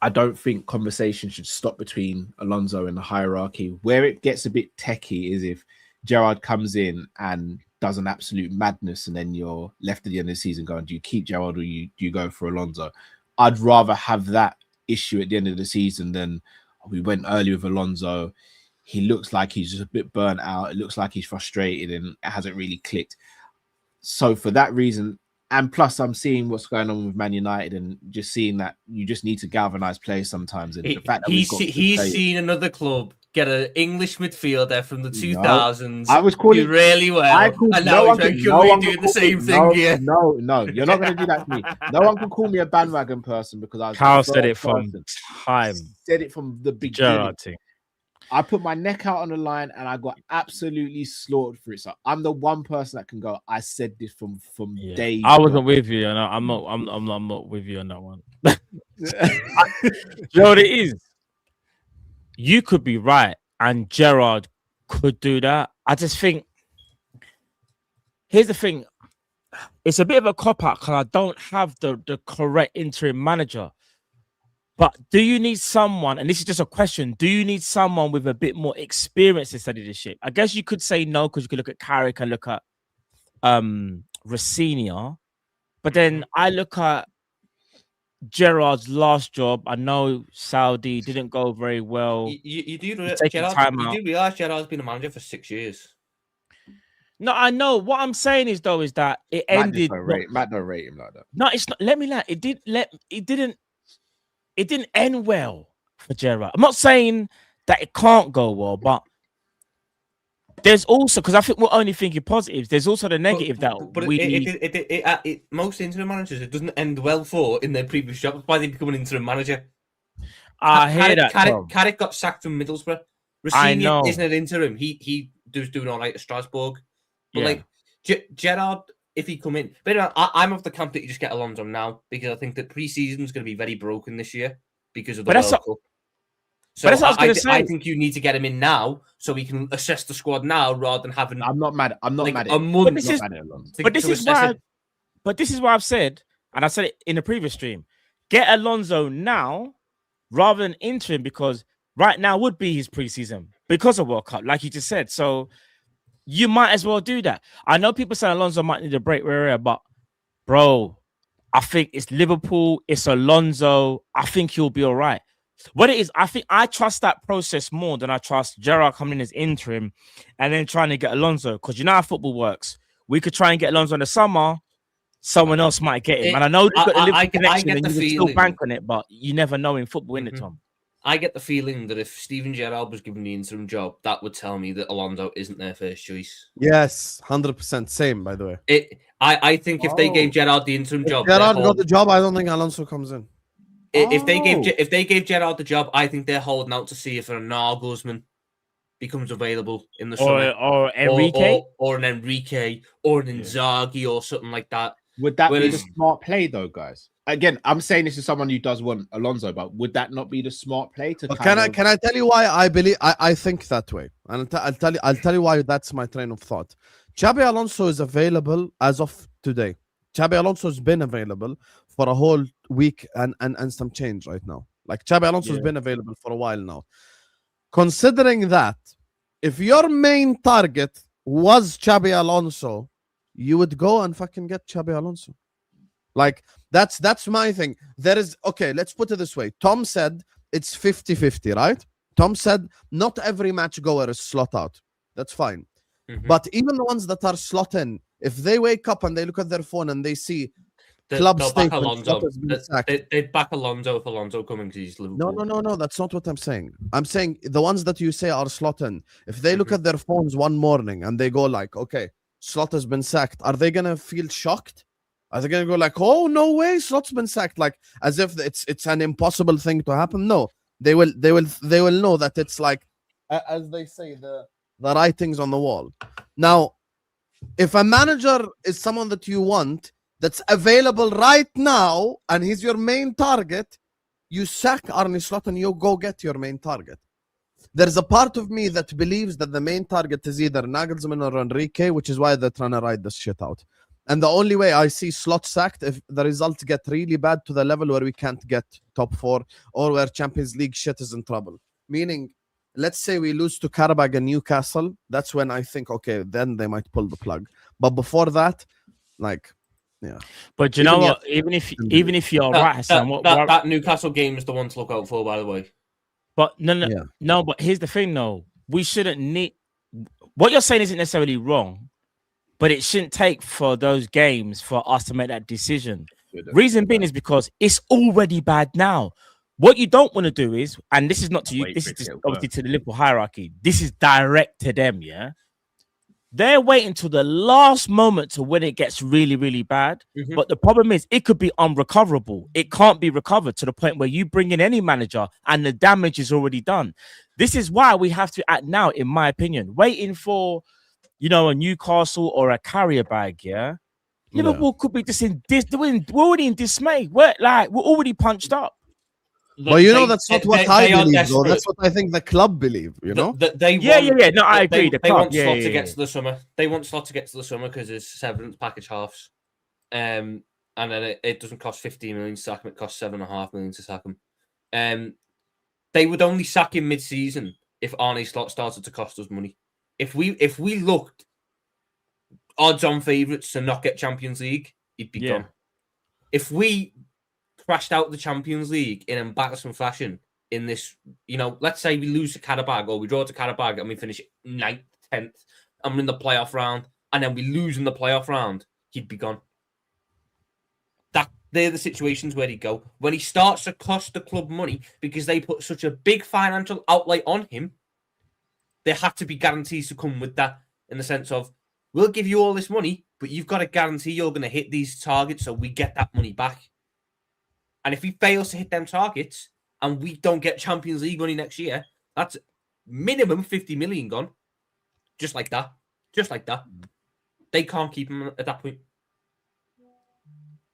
I don't think conversation should stop between Alonso and the hierarchy. Where it gets a bit techie is if Gerrard comes in and does an absolute madness, and then you're left at the end of the season going, do you keep Gerrard or do you go for Alonso? I'd rather have that issue at the end of the season than we went early with Alonso. He looks like he's just a bit burnt out. It looks like he's frustrated and it hasn't really clicked. So for that reason, and plus I'm seeing what's going on with Man United and just seeing that you just need to galvanize players sometimes. And the fact that he's seen another club get an English midfielder from the 2000s. I was calling really well. And now he's doing the same thing here. No, you're not going to do that to me. No one can call me a bandwagon person because I was. Carl said it from time. Said it from the beginning. Gerrard thing. I put my neck out on the line and I got absolutely slaughtered for it. So I'm the one person that can go, I said this from day. I wasn't with you, and I'm not with you on that one. You know what it is? You could be right, and Gerrard could do that. I just think here's the thing. It's a bit of a cop-out because I don't have the correct interim manager. But do you need someone, and this is just a question, do you need someone with a bit more experience in study leadership? I guess you could say no, because you could look at Carrick and look at Rossignol. But then I look at Gerrard's last job. I know Saudi didn't go very well. You do realize Gerrard's been a manager for 6 years. No, I know. What I'm saying is that it ended. Matt don't rate him like that. No, it's not. Let me let it didn't end well for Gerrard. I'm not saying that it can't go well, but there's also, because I think we're only thinking positives, there's also the negative most interim managers, it doesn't end well for in their previous job. That's why they become an interim manager. I hear that. Carrick got sacked from Middlesbrough. I know. Isn't an interim. He was doing all right at Strasbourg. But like Gerrard, if he come in, but anyway, I'm of the camp that you just get Alonso now, because I think that pre-season is going to be very broken this year because of the World Cup. So I think you need to get him in now so we can assess the squad now rather than having. I'm not mad. I'm not like mad at a month. But this is why I've said, and I said it in the previous stream, get Alonso now rather than interim, because right now would be his pre-season because of World Cup, like you just said. So you might as well do that. I know people say Alonso might need a break, but bro, I think it's Liverpool, it's Alonso. I think he'll be all right. What it is, I think I trust that process more than I trust Gerrard coming in as interim and then trying to get Alonso, because you know how football works. We could try and get Alonso in the summer, someone else might get him. And I know you've got the Liverpool connection and you can still bank on it, but you never know in football, innit, Tom? I get the feeling that if Steven Gerrard was given the interim job, that would tell me that Alonso isn't their first choice. Yes, 100%. Same, by the way. I think if they gave Gerrard the interim job, Gerrard got the job, I don't think Alonso comes in. If they gave Gerrard the job, I think they're holding out to see if an Nagelsmann becomes available in the summer, or Enrique, or an Enrique, or an Inzaghi, or something like that. Would that be the smart play, though, guys? Again, I'm saying this is someone who does want Alonso, but would that not be the smart play to? Can I tell you why I think that way? And I'll tell you why that's my train of thought. Xabi Alonso is available as of today. Xabi Alonso has been available for a whole week and some change right now. Like Xabi Alonso has been available for a while now. Considering that, if your main target was Xabi Alonso, you would go and fucking get Xabi Alonso. Like that's my thing. Let's put it this way. Tom said it's 50-50, right? Tom said not every match goer is slot out. That's fine. But even the ones that are slot in, if they wake up and they look at their phone and they see club statement, they'd back Alonso if Alonso coming because he's Liverpool. No. That's not what I'm saying. I'm saying the ones that you say are slot in, if they look at their phones one morning and they go like, okay, Slot has been sacked, are they gonna feel shocked? Are they gonna go like, oh no way, Slot's been sacked, like as if it's an impossible thing to happen? No, they will know that it's like, as they say, the writings on the wall. Now, if a manager is someone that you want, that's available right now, and he's your main target, you sack Arne Slot and you go get your main target. There's a part of me that believes that the main target is either Nagelsmann or Enrique, which is why they're trying to ride this shit out. And the only way I see Slot sacked if the results get really bad to the level where we can't get top 4 or where Champions League shit is in trouble. Meaning, let's say we lose to Qarabag and Newcastle. That's when I think, okay, then they might pull the plug. But before that, like, yeah. But you know what? Even if you're right, Husam, that Newcastle game is the one to look out for, by the way. But no. But here's the thing, though. We shouldn't need. What you're saying isn't necessarily wrong, but it shouldn't take for those games for us to make that decision. Reason being is because it's already bad now. What you don't want to do is, and this is not to you, this is just obviously to the Liverpool hierarchy. This is direct to them, yeah. They're waiting till the last moment to when it gets really, really bad. Mhm. But the problem is, it could be unrecoverable. It can't be recovered to the point where you bring in any manager and the damage is already done. This is why we have to act now, in my opinion. Waiting for, a Newcastle or a Qarabag, yeah? Liverpool could be just we're already in dismay. We're already punched up. But that's not what I believe, though. That's what I think the club believe, They No, I agree. They want Slot to get to the summer. They want Slot to get to the summer because his severance package halves. And then it doesn't cost 15 million to sack him, it costs 7.5 million to sack him. They would only sack him mid-season if Arne Slot started to cost us money. If we looked odds-on favourites to not get Champions League, he'd be gone. If we crashed out the Champions League in embarrassing fashion in this, let's say we lose to Qarabag or we draw to Qarabag and we finish 9th, 10th, and we're in the playoff round, and then we lose in the playoff round, he'd be gone. They're the situations where he'd go. When he starts to cost the club money because they put such a big financial outlay on him, there have to be guarantees to come with that, in the sense of, we'll give you all this money, but you've got to guarantee you're going to hit these targets so we get that money back. And if he fails to hit them targets and we don't get Champions League money next year, that's minimum 50 million gone. Just like that. Just like that. They can't keep him at that point.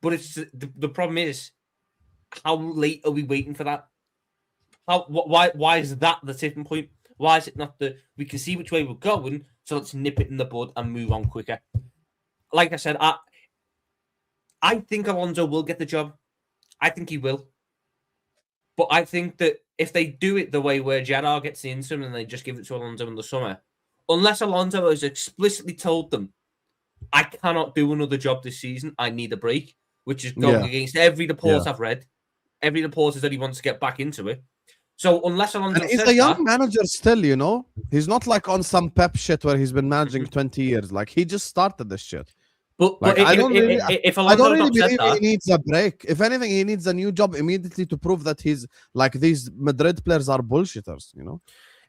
But it's the problem is, how late are we waiting for that? Why is that the tipping point? Why is it not we can see which way we're going, so let's nip it in the bud and move on quicker? Like I said, I think Alonso will get the job. I think he will. But I think that if they do it the way where Gerrard gets the interim and they just give it to Alonso in the summer, unless Alonso has explicitly told them, I cannot do another job this season, I need a break, which is going against every report I've read. Every report is that he wants to get back into it. So unless Alonso he's a young manager still, he's not like on some Pep shit where he's been managing 20 years. Like, he just started this shit. But I don't really believe that, he needs a break. If anything, he needs a new job immediately to prove that he's like, these Madrid players are bullshitters,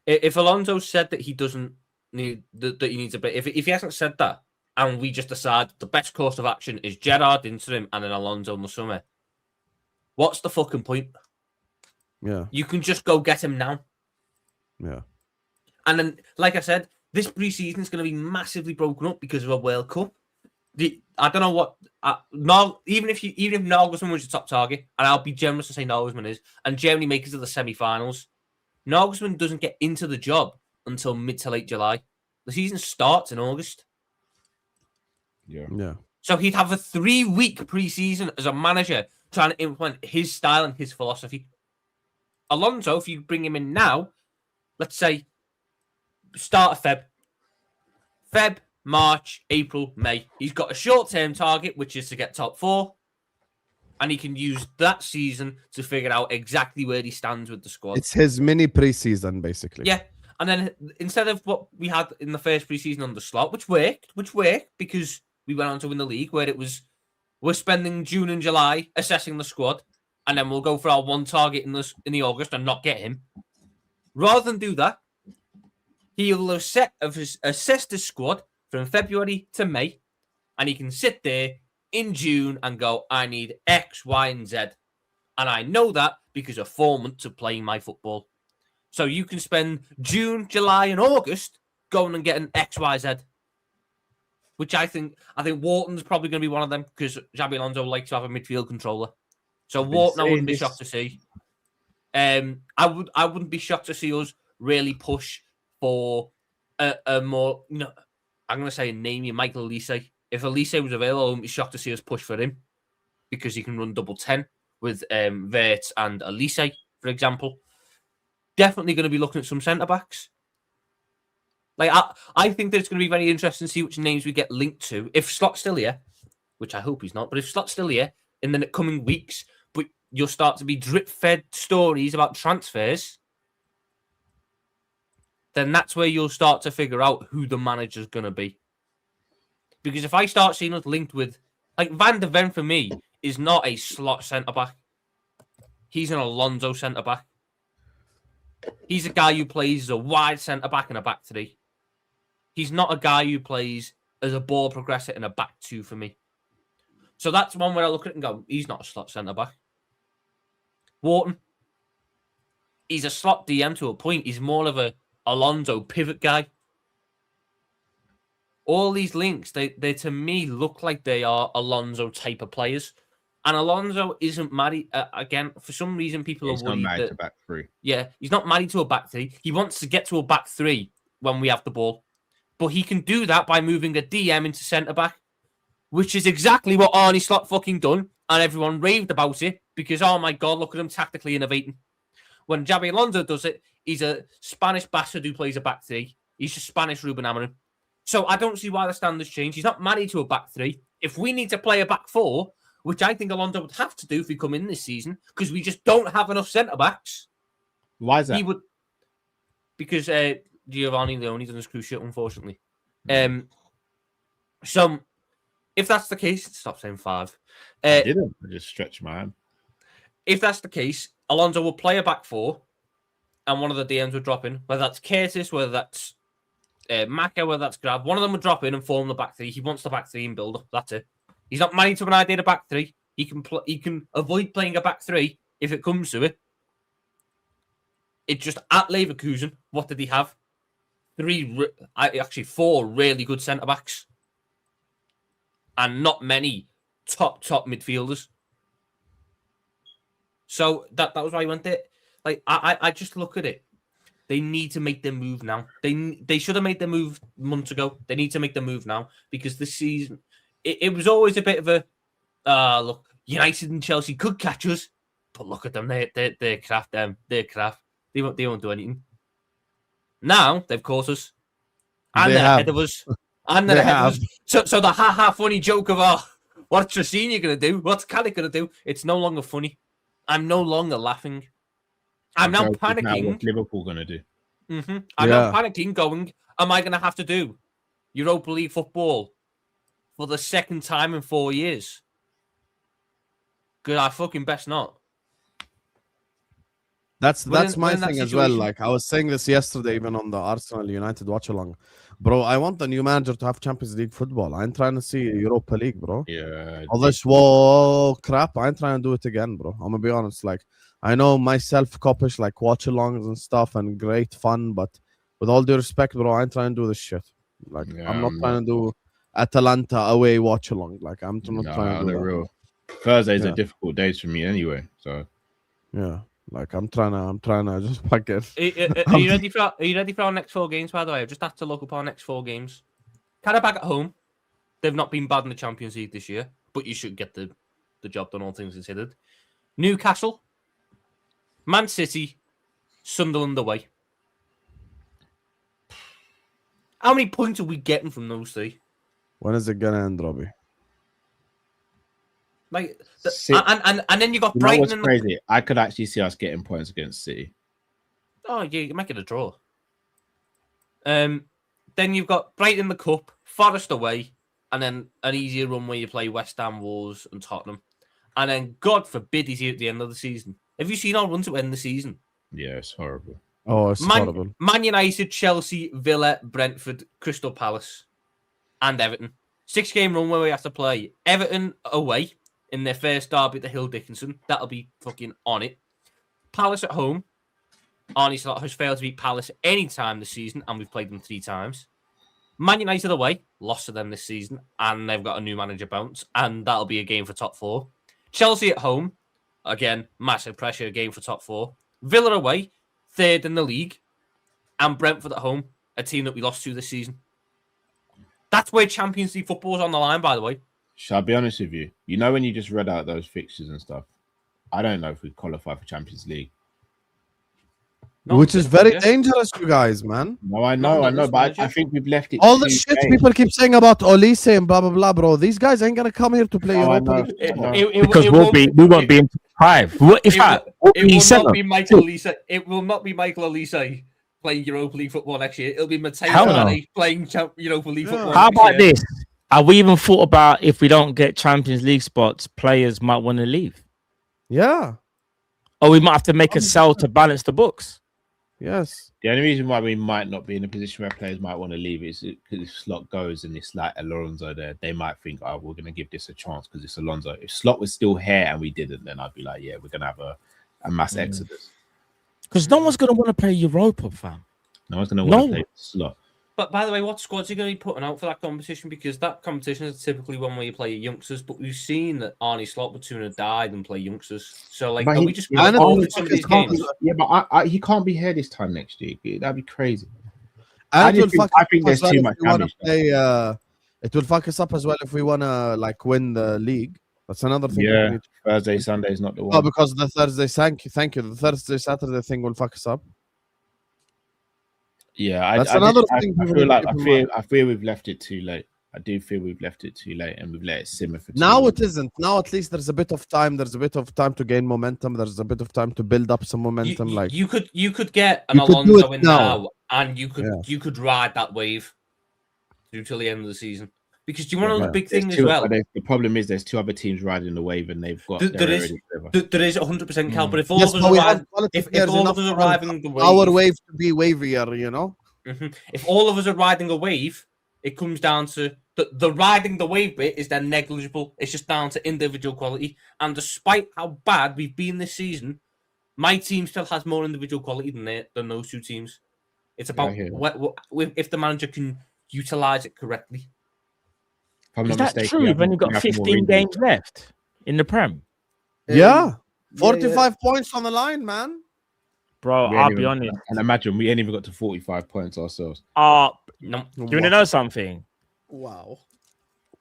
If Alonso said that he doesn't need that he needs a break, if he hasn't said that, and we just decide the best course of action is Gerrard interim and then Alonso in the summer, what's the fucking point? Yeah. You can just go get him now. Yeah. And then, like I said, this pre-season is going to be massively broken up because of a World Cup. I don't know what... even if Nagelsmann was your top target, and I'll be generous to say Nagelsmann is, and Germany make it to the semi-finals, Nagelsmann doesn't get into the job until mid to late July. The season starts in August. Yeah. So he'd have a 3-week pre-season as a manager trying to implement his style and his philosophy. Alonso, if you bring him in now, let's say start of Feb, March, April, May. He's got a short-term target, which is to get top 4. And he can use that season to figure out exactly where he stands with the squad. It's his mini pre-season, basically. Yeah. And then instead of what we had in the first pre-season on the slot, which worked because we went on to win the league, where it was, we're spending June and July assessing the squad, and then we'll go for our one target in the August and not get him. Rather than do that, he'll assess the squad from February to May, and he can sit there in June and go, I need X, Y, and Z. And I know that because of 4 months of playing my football. So you can spend June, July, and August going and getting X, Y, Z. Which I think Wharton's probably going to be one of them, because Xabi Alonso likes to have a midfield controller. So Wharton, I wouldn't be shocked to see. I wouldn't be shocked to see us really push for a more, I'm going to say a name, Michael Elise. If Elise was available, I wouldn't be shocked to see us push for him, because he can run double 10 with Wirtz and Elise, for example. Definitely going to be looking at some centre-backs. Like, I think that it's going to be very interesting to see which names we get linked to. If Slot's still here, which I hope he's not, but if Slot's still here in the coming weeks, but you'll start to be drip-fed stories about transfers, then that's where you'll start to figure out who the manager's going to be. Because if I start seeing us linked with... Like, Van de Ven, for me, is not a Slot centre-back. He's an Alonso centre-back. He's a guy who plays as a wide centre-back and a back three. He's not a guy who plays as a ball progressor in a back two for me. So that's one where I look at it and go, he's not a slot centre-back. Wharton, he's a slot DM to a point. He's more of a Alonso pivot guy. All these links, they to me look like they are Alonso type of players. And Alonso isn't married. Again, for some reason, people are worried not married that... to back three. Yeah, he's not married to a back three. He wants to get to a back three when we have the ball. But he can do that by moving a DM into centre-back, which is exactly what Arne Slot fucking done. And everyone raved about it because, oh my God, look at him tactically innovating. When Xabi Alonso does it, he's a Spanish bastard who plays a back three. He's just Spanish Ruben Amorim. So I don't see why the standards change. He's not married to a back three. If we need to play a back four, which I think Alonso would have to do if we come in this season, because we just don't have enough centre-backs. Why is that? He would... Because Giovanni Leone doesn't screw shit, unfortunately. So, if that's the case... Stop saying 5. I didn't. I just stretched my hand. If that's the case, Alonso will play a back four, and one of the DMs would drop in, whether that's Curtis, whether that's Maka, whether that's Grab. One of them would drop in and form the back three. He wants the back three and build up. That's it. He's not married to an idea of back three. He can avoid playing a back three if it comes to it. It just at Leverkusen, what did he have? 4 really good centre backs, and not many top midfielders. So that was why I went there. Like I just look at it. They need to make their move now. They should have made their move months ago. They need to make the move now because this season it was always a bit of a look. United and Chelsea could catch us, but look at them. They're crap. They're crap. They won't do anything. Now they've caught us, and they're ahead of us, and they're ahead of us. So the funny joke of what's Racine gonna do? What's Cali gonna do? It's no longer funny. I'm no longer laughing. I'm now panicking. What's Liverpool gonna do? I'm now panicking. Going, am I gonna have to do Europa League football for the second time in 4 years? Good, I fucking best not. That's my thing as well. Like I was saying this yesterday, even on the Arsenal United watch along, bro. I want the new manager to have Champions League football. I ain't trying to see Europa League, bro. Yeah. All this crap. I ain't trying to do it again, bro. I'm gonna be honest. Like I know myself, copish like watch alongs and stuff and great fun, but with all due respect, bro, I ain't trying to do this shit. Like I'm not trying to do Atalanta away watch along. Like I'm not trying to do that. Real. Thursdays are difficult days for me anyway. So yeah. Like I'm trying to just pack it. Are you ready for our next 4 games? By the way, I just have to look up our next 4 games. Qarabag at home. They've not been bad in the Champions League this year, but you should get the job done, all things considered. Newcastle, Man City, Sunderland away. How many points are we getting from those 3? When is it gonna end, Robbie? Like, and then you got Brighton. You know what's crazy? I could actually see us getting points against City. Oh, yeah, you make it a draw. Then you've got Brighton in the Cup, Forest away, and then an easier run where you play West Ham, Wolves, and Tottenham. And then, God forbid, he's here at the end of the season. Have you seen our run to end the season? Yeah, it's horrible. Oh, it's horrible. Man United, Chelsea, Villa, Brentford, Crystal Palace, and Everton. 6-game run where we have to play Everton away in their first derby at the Hill Dickinson. That'll be fucking on it. Palace at home. Arne Slot has failed to beat Palace any time this season, and we've played them 3 times. Man United away, lost to them this season, and they've got a new manager bounce, and that'll be a game for top 4. Chelsea at home, again, massive pressure, game for top 4. Villa away, 3rd in the league, and Brentford at home, a team that we lost to this season. That's where Champions League football is on the line, by the way. Shall I be honest with you? You know when you just read out those fixtures and stuff, I don't know if we qualify for Champions League. No, which is very dangerous, you guys, man. No, I know, but I think we've left it. All the shit people keep saying about Olise and blah blah blah, bro. These guys ain't gonna come here to play Europa League. Because we won't be in 5. It will not be Michael Olise. It will not be Michael Olise playing Europa League football next year. It'll be Matteo playing Europa League football. How about this? Have we even thought about if we don't get Champions League spots, players might want to leave? Yeah. Or we might have to make a sell to balance the books. Yes. The only reason why we might not be in a position where players might want to leave is because if Slot goes and it's like Alonso there, they might think, oh, we're going to give this a chance because it's Alonso. If Slot was still here and we didn't, then I'd be like, yeah, we're going to have a mass exodus. Because no one's going to want to play Europa, fam. No one's going to want to play Slot. But by the way, what squads are you going to be putting out for that competition? Because that competition is typically one where you play youngsters, but we've seen that Arne Slot would sooner die than play youngsters. So, like, But are he- we just yeah, going over some of these games? Yeah, but he can't be here this time next year. That'd be crazy. And I think there's too much damage. It will fuck us up as well if we want to like win the league. That's another thing. Yeah, Thursday, Sunday is not the one. Oh, because the Thursday, thank you. The Thursday, Saturday thing will fuck us up. Yeah, That's another thing. I feel we've left it too late. I do feel we've left it too late and we've let it simmer for too Now long. it isn't. Now at least there's a bit of time. There's a bit of time to gain momentum. There's a bit of time to build up some momentum. You could get an You could do Alonso it in now. now, and you could ride that wave through till the end of the season. Because do you want to know the big thing as well? The problem is there's two other teams riding the wave and they've got. There is 100% Cal, but if all Yes, of us but we arrive, have quality if players all of enough us for arriving the wave, our wave to be wavier, you know. If all of us are riding a wave, it comes down to the riding the wave bit is then negligible. It's just down to individual quality. And despite how bad we've been this season, my team still has more individual quality than those two teams. It's about if the manager can utilize it correctly. Is that true? You've only got 15 games left in the Prem. Yeah, 45 points on the line, man. Bro, I'll be honest. And imagine we ain't even got to 45 points ourselves. No. Do you want to know something? Wow.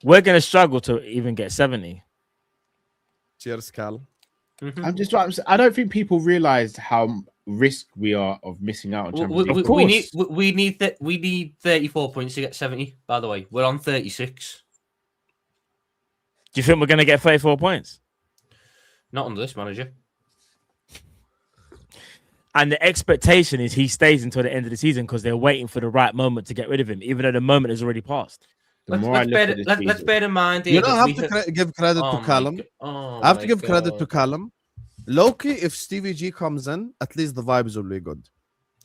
We're going to struggle to even get 70. Cheers, Cal. I don't think people realize how risk we are of missing out on Champions League. We need 34 points to get 70. By the way, we're on 36. Do you think we're going to get 34 points? Not under this manager. And the expectation is he stays until the end of the season because they're waiting for the right moment to get rid of him, even though the moment has already passed. Let's bear in mind. You don't have to give credit to Callum. I have to give credit to Callum. Loki, if Stevie G comes in, at least the vibes will be good.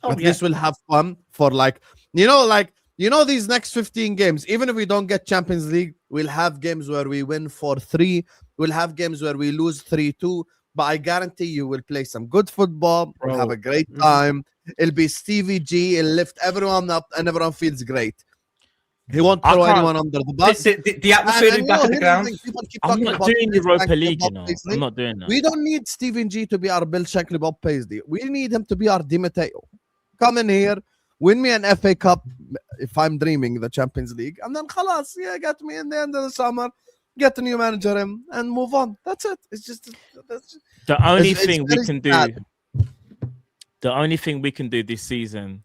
At least we'll have fun for these next 15 games. Even if we don't get Champions League, we'll have games where we win 4-3. We'll have games where we lose 3-2. But I guarantee you will play some good football. We'll have a great time. It'll be Stevie G. It'll lift everyone up and everyone feels great. He won't throw anyone under the bus. The atmosphere is back at the ground. I'm not doing Europa League, you know. I'm not doing that. We don't need Steven G to be our Bill Shankly Bob Paisley. We need him to be our Di Matteo. Come in here, win me an FA Cup if I'm dreaming the Champions League, and then khalas, get me in the end of the summer, get a new manager in, and move on. That's it. It's just the only thing we can do. The only thing we can do this season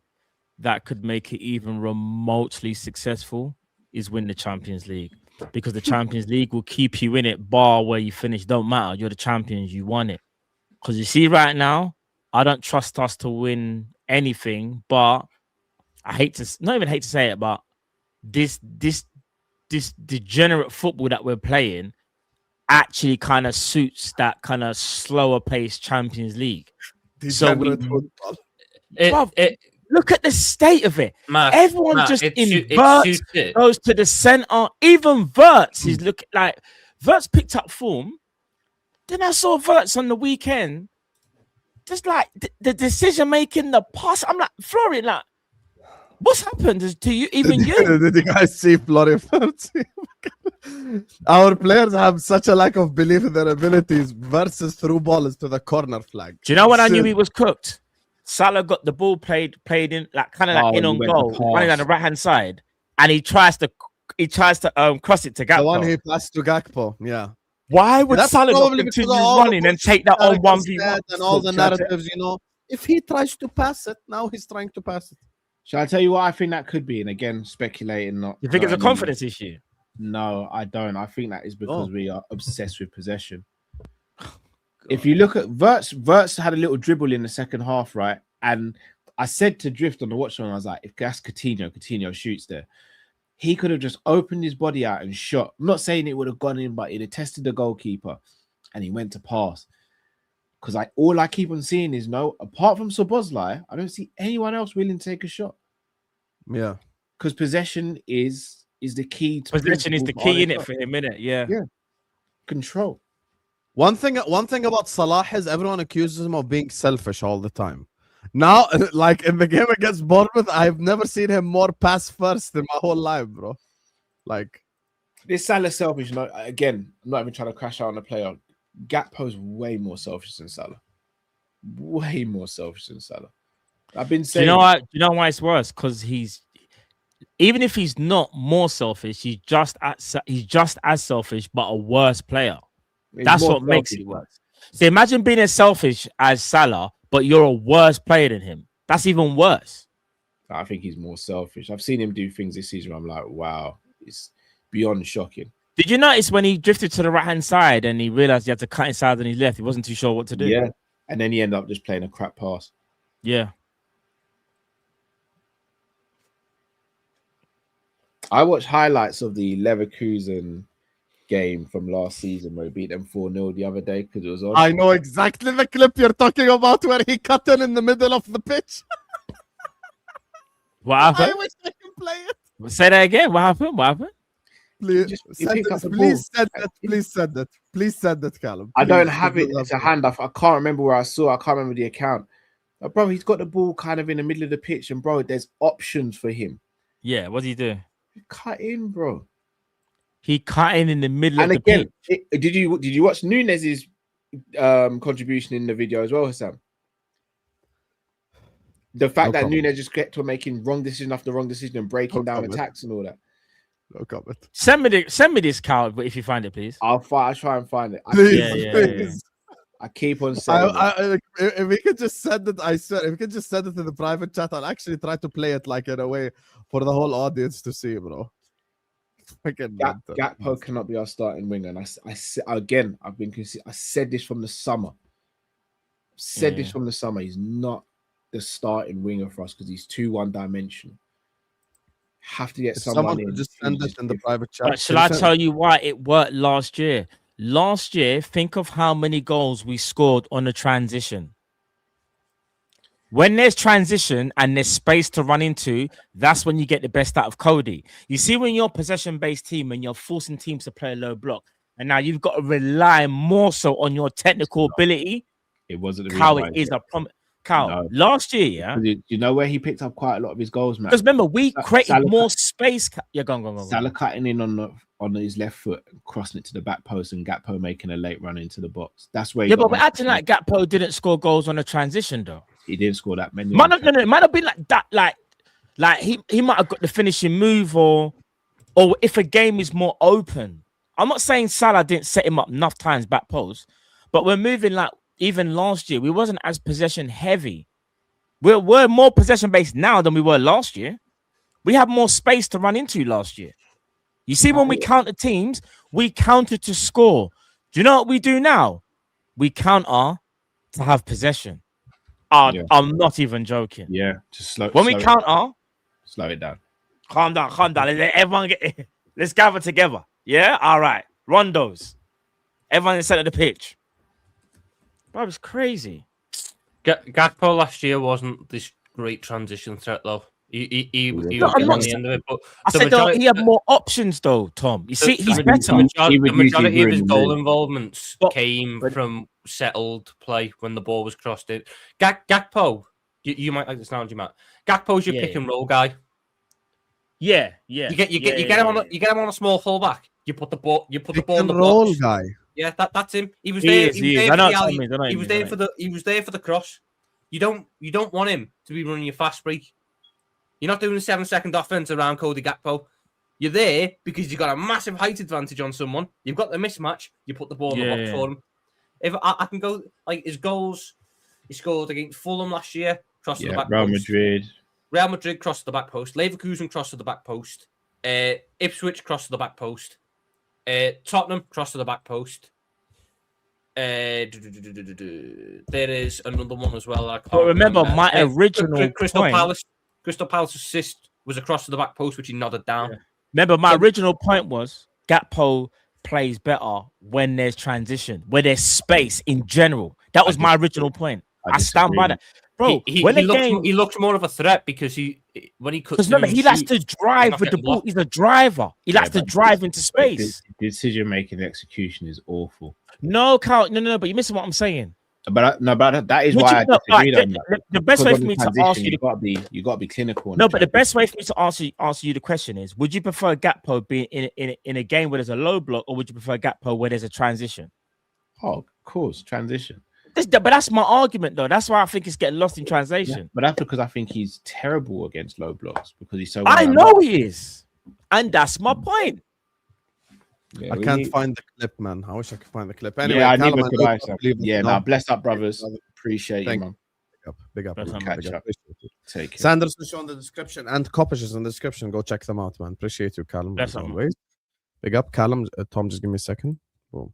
that could make it even remotely successful is win the Champions League, because the Champions League will keep you in it. Bar where you finish, don't matter. You're the champions. You won it. Because you see, right now, I don't trust us to win anything. But I not even hate to say it, but this degenerate football that we're playing actually kind of suits that kind of slower paced Champions League. Look at the state of it. Everyone just inverts, goes to the center. Even Verts is looking like Verts picked up form. Then I saw Verts on the weekend. Just like the decision making, the pass. I'm like, Florian, like, what's happened to you? Even you? Did you guys see Florian Verts? Our players have such a lack of belief in their abilities versus through balls to the corner flag. Do you know when I knew he was cooked? Salah got the ball played in like kind of like in on goal, running on the right hand side, and he tries to cross it to Gakpo. The one he passed to Gakpo, yeah. Why would Salah not continue running and take that on 1v1 and all the narratives? You know, if he tries to pass it, now he's trying to pass it. Shall I tell you what I think that could be? And again, speculating. You think it's a confidence issue? No, I don't. I think that is because we are obsessed with possession. If you look at Verts had a little dribble in the second half, right? And I said to Drift on the watch on, I was like, if that's Coutinho shoots there, he could have just opened his body out and shot. I'm not saying it would have gone in, but he'd have tested the goalkeeper and he went to pass. because all I keep on seeing is apart from Szoboszlai, I don't see anyone else willing to take a shot. Yeah, because possession is the key. Possession is the key in it for him, innit? Yeah. Control. One thing about Salah is everyone accuses him of being selfish all the time. Now, like in the game against Bournemouth, I've never seen him more pass first in my whole life, bro. Like this Salah selfish. Again, I'm not even trying to crash out on a player. Gakpo's way more selfish than Salah. Way more selfish than Salah. I've been saying. Do you know why it's worse? Because even if he's not more selfish, he's just as selfish, but a worse player. That's what makes it worse. So imagine being as selfish as Salah, but you're a worse player than him. That's even worse. I think he's more selfish. I've seen him do things this season where I'm like, wow, it's beyond shocking. Did you notice when he drifted to the right-hand side and he realized he had to cut inside on his left? He wasn't too sure what to do. Yeah, and then he ended up just playing a crap pass. Yeah. I watched highlights of the Leverkusen game from last season where he beat them 4-0 the other day because it was on. I know exactly the clip you're talking about where he cut in the middle of the pitch. What happened? I wish I could play it. Say that again. What happened? Please send it, Callum. I don't have it to hand. I can't remember where I saw. I can't remember the account. But bro, he's got the ball kind of in the middle of the pitch, and bro, there's options for him. Yeah, what did he do? Cut in, bro. He cut in the middle of the pitch. Did you watch Nunez's contribution in the video as well, Husam? The fact that Nunez just kept on making wrong decision after wrong decision and breaking down attacks and all that. No comment. Send me this card, but if you find it, please. I'll try and find it. Please. I keep on saying if we could just send it, I swear, if we could just send it in the private chat, I'll actually try to play it like in a way for the whole audience to see, bro. Gakpo cannot be our starting winger. And I said this from the summer. He's not the starting winger for us because he's too one-dimensional. Have to get someone in. Just send it in the private chat. But shall I tell you why it worked last year? Last year, think of how many goals we scored on a transition. When there's transition and there's space to run into, that's when you get the best out of Cody. You see, when you're a possession-based team and you're forcing teams to play a low block, and now you've got to rely more so on your technical ability. It wasn't how it is a problem. No. Last year, yeah. You know where he picked up quite a lot of his goals, man? Because remember, we created more space. Yeah, go on. Salah cutting in on his left foot, crossing it to the back post, and Gakpo making a late run into the box. That's where. But we're acting like Gakpo didn't score goals on a transition, though. He didn't score that many. It might have been like that. Like he might have got the finishing move, or if a game is more open. I'm not saying Salah didn't set him up enough times back post, but we're moving like. Even last year, we wasn't as possession heavy. We're more possession based now than we were last year. We have more space to run into last year. You see, when we counter teams, we counter to score. Do you know what we do now? We counter to have possession. I'm not even joking. Yeah, just slow. When we counter, slow it down. Calm down. Let everyone let's gather together. Yeah, all right. Rondos. Everyone in the center of the pitch. Bro, it's crazy. Gakpo last year wasn't this great transition threat, though. He was getting on the end of it. But I said he had more options, though, Tom. You see, he's better. The majority of his goal involvements came from settled play when the ball was crossed in. Gakpo, you might like this analogy, Matt. Gakpo's your pick and roll guy. Yeah. You get him on a small fullback. You put the ball in the roll box. Guy. Yeah, that's him. He was there. He was there for the cross. You don't want him to be running your fast break. You're not doing a 7-second offense around Cody Gakpo. You're there because you've got a massive height advantage on someone. You've got the mismatch. You put the ball in the box for him. If I can go like his goals, he scored against Fulham last year. Cross to the back post. Real Madrid cross to the back post. Leverkusen cross to the back post. Ipswich cross to the back post. Tottenham cross to the back post. There is another one as well. But remember, my original Crystal Palace assist was across to the back post, which he nodded down. Yeah. Remember, my original point was Gakpo plays better when there's transition, where there's space in general. That was my original point. I stand by that, bro. He looks more of a threat because when he cuts. Because remember, he likes to drive with the ball. He's a driver. He likes to drive into space. Decision making execution is awful. No, Carl. No. But you're missing what I'm saying. But that is why I disagree on that. The best way for me to ask you, you got to be clinical. No, but the best way for me to answer you the question is: would you prefer Gakpo being in a game where there's a low block, or would you prefer Gakpo where there's a transition? Oh, of course, transition. But that's my argument, though. That's why I think it's getting lost in translation. Yeah, but that's because I think he's terrible against low blocks because he's so. I know he is, and that's my point. Yeah, I can't find the clip, man. I wish I could find the clip. Anyway, yeah, I never could. Now bless up, brothers. Appreciate you, man. Big up. Catch up. Take care. Sanders is in the description and Kopish is in the description. Go check them out, man. Appreciate you, Callum. As always. Big up, Callum. Tom, just give me a second. Boom.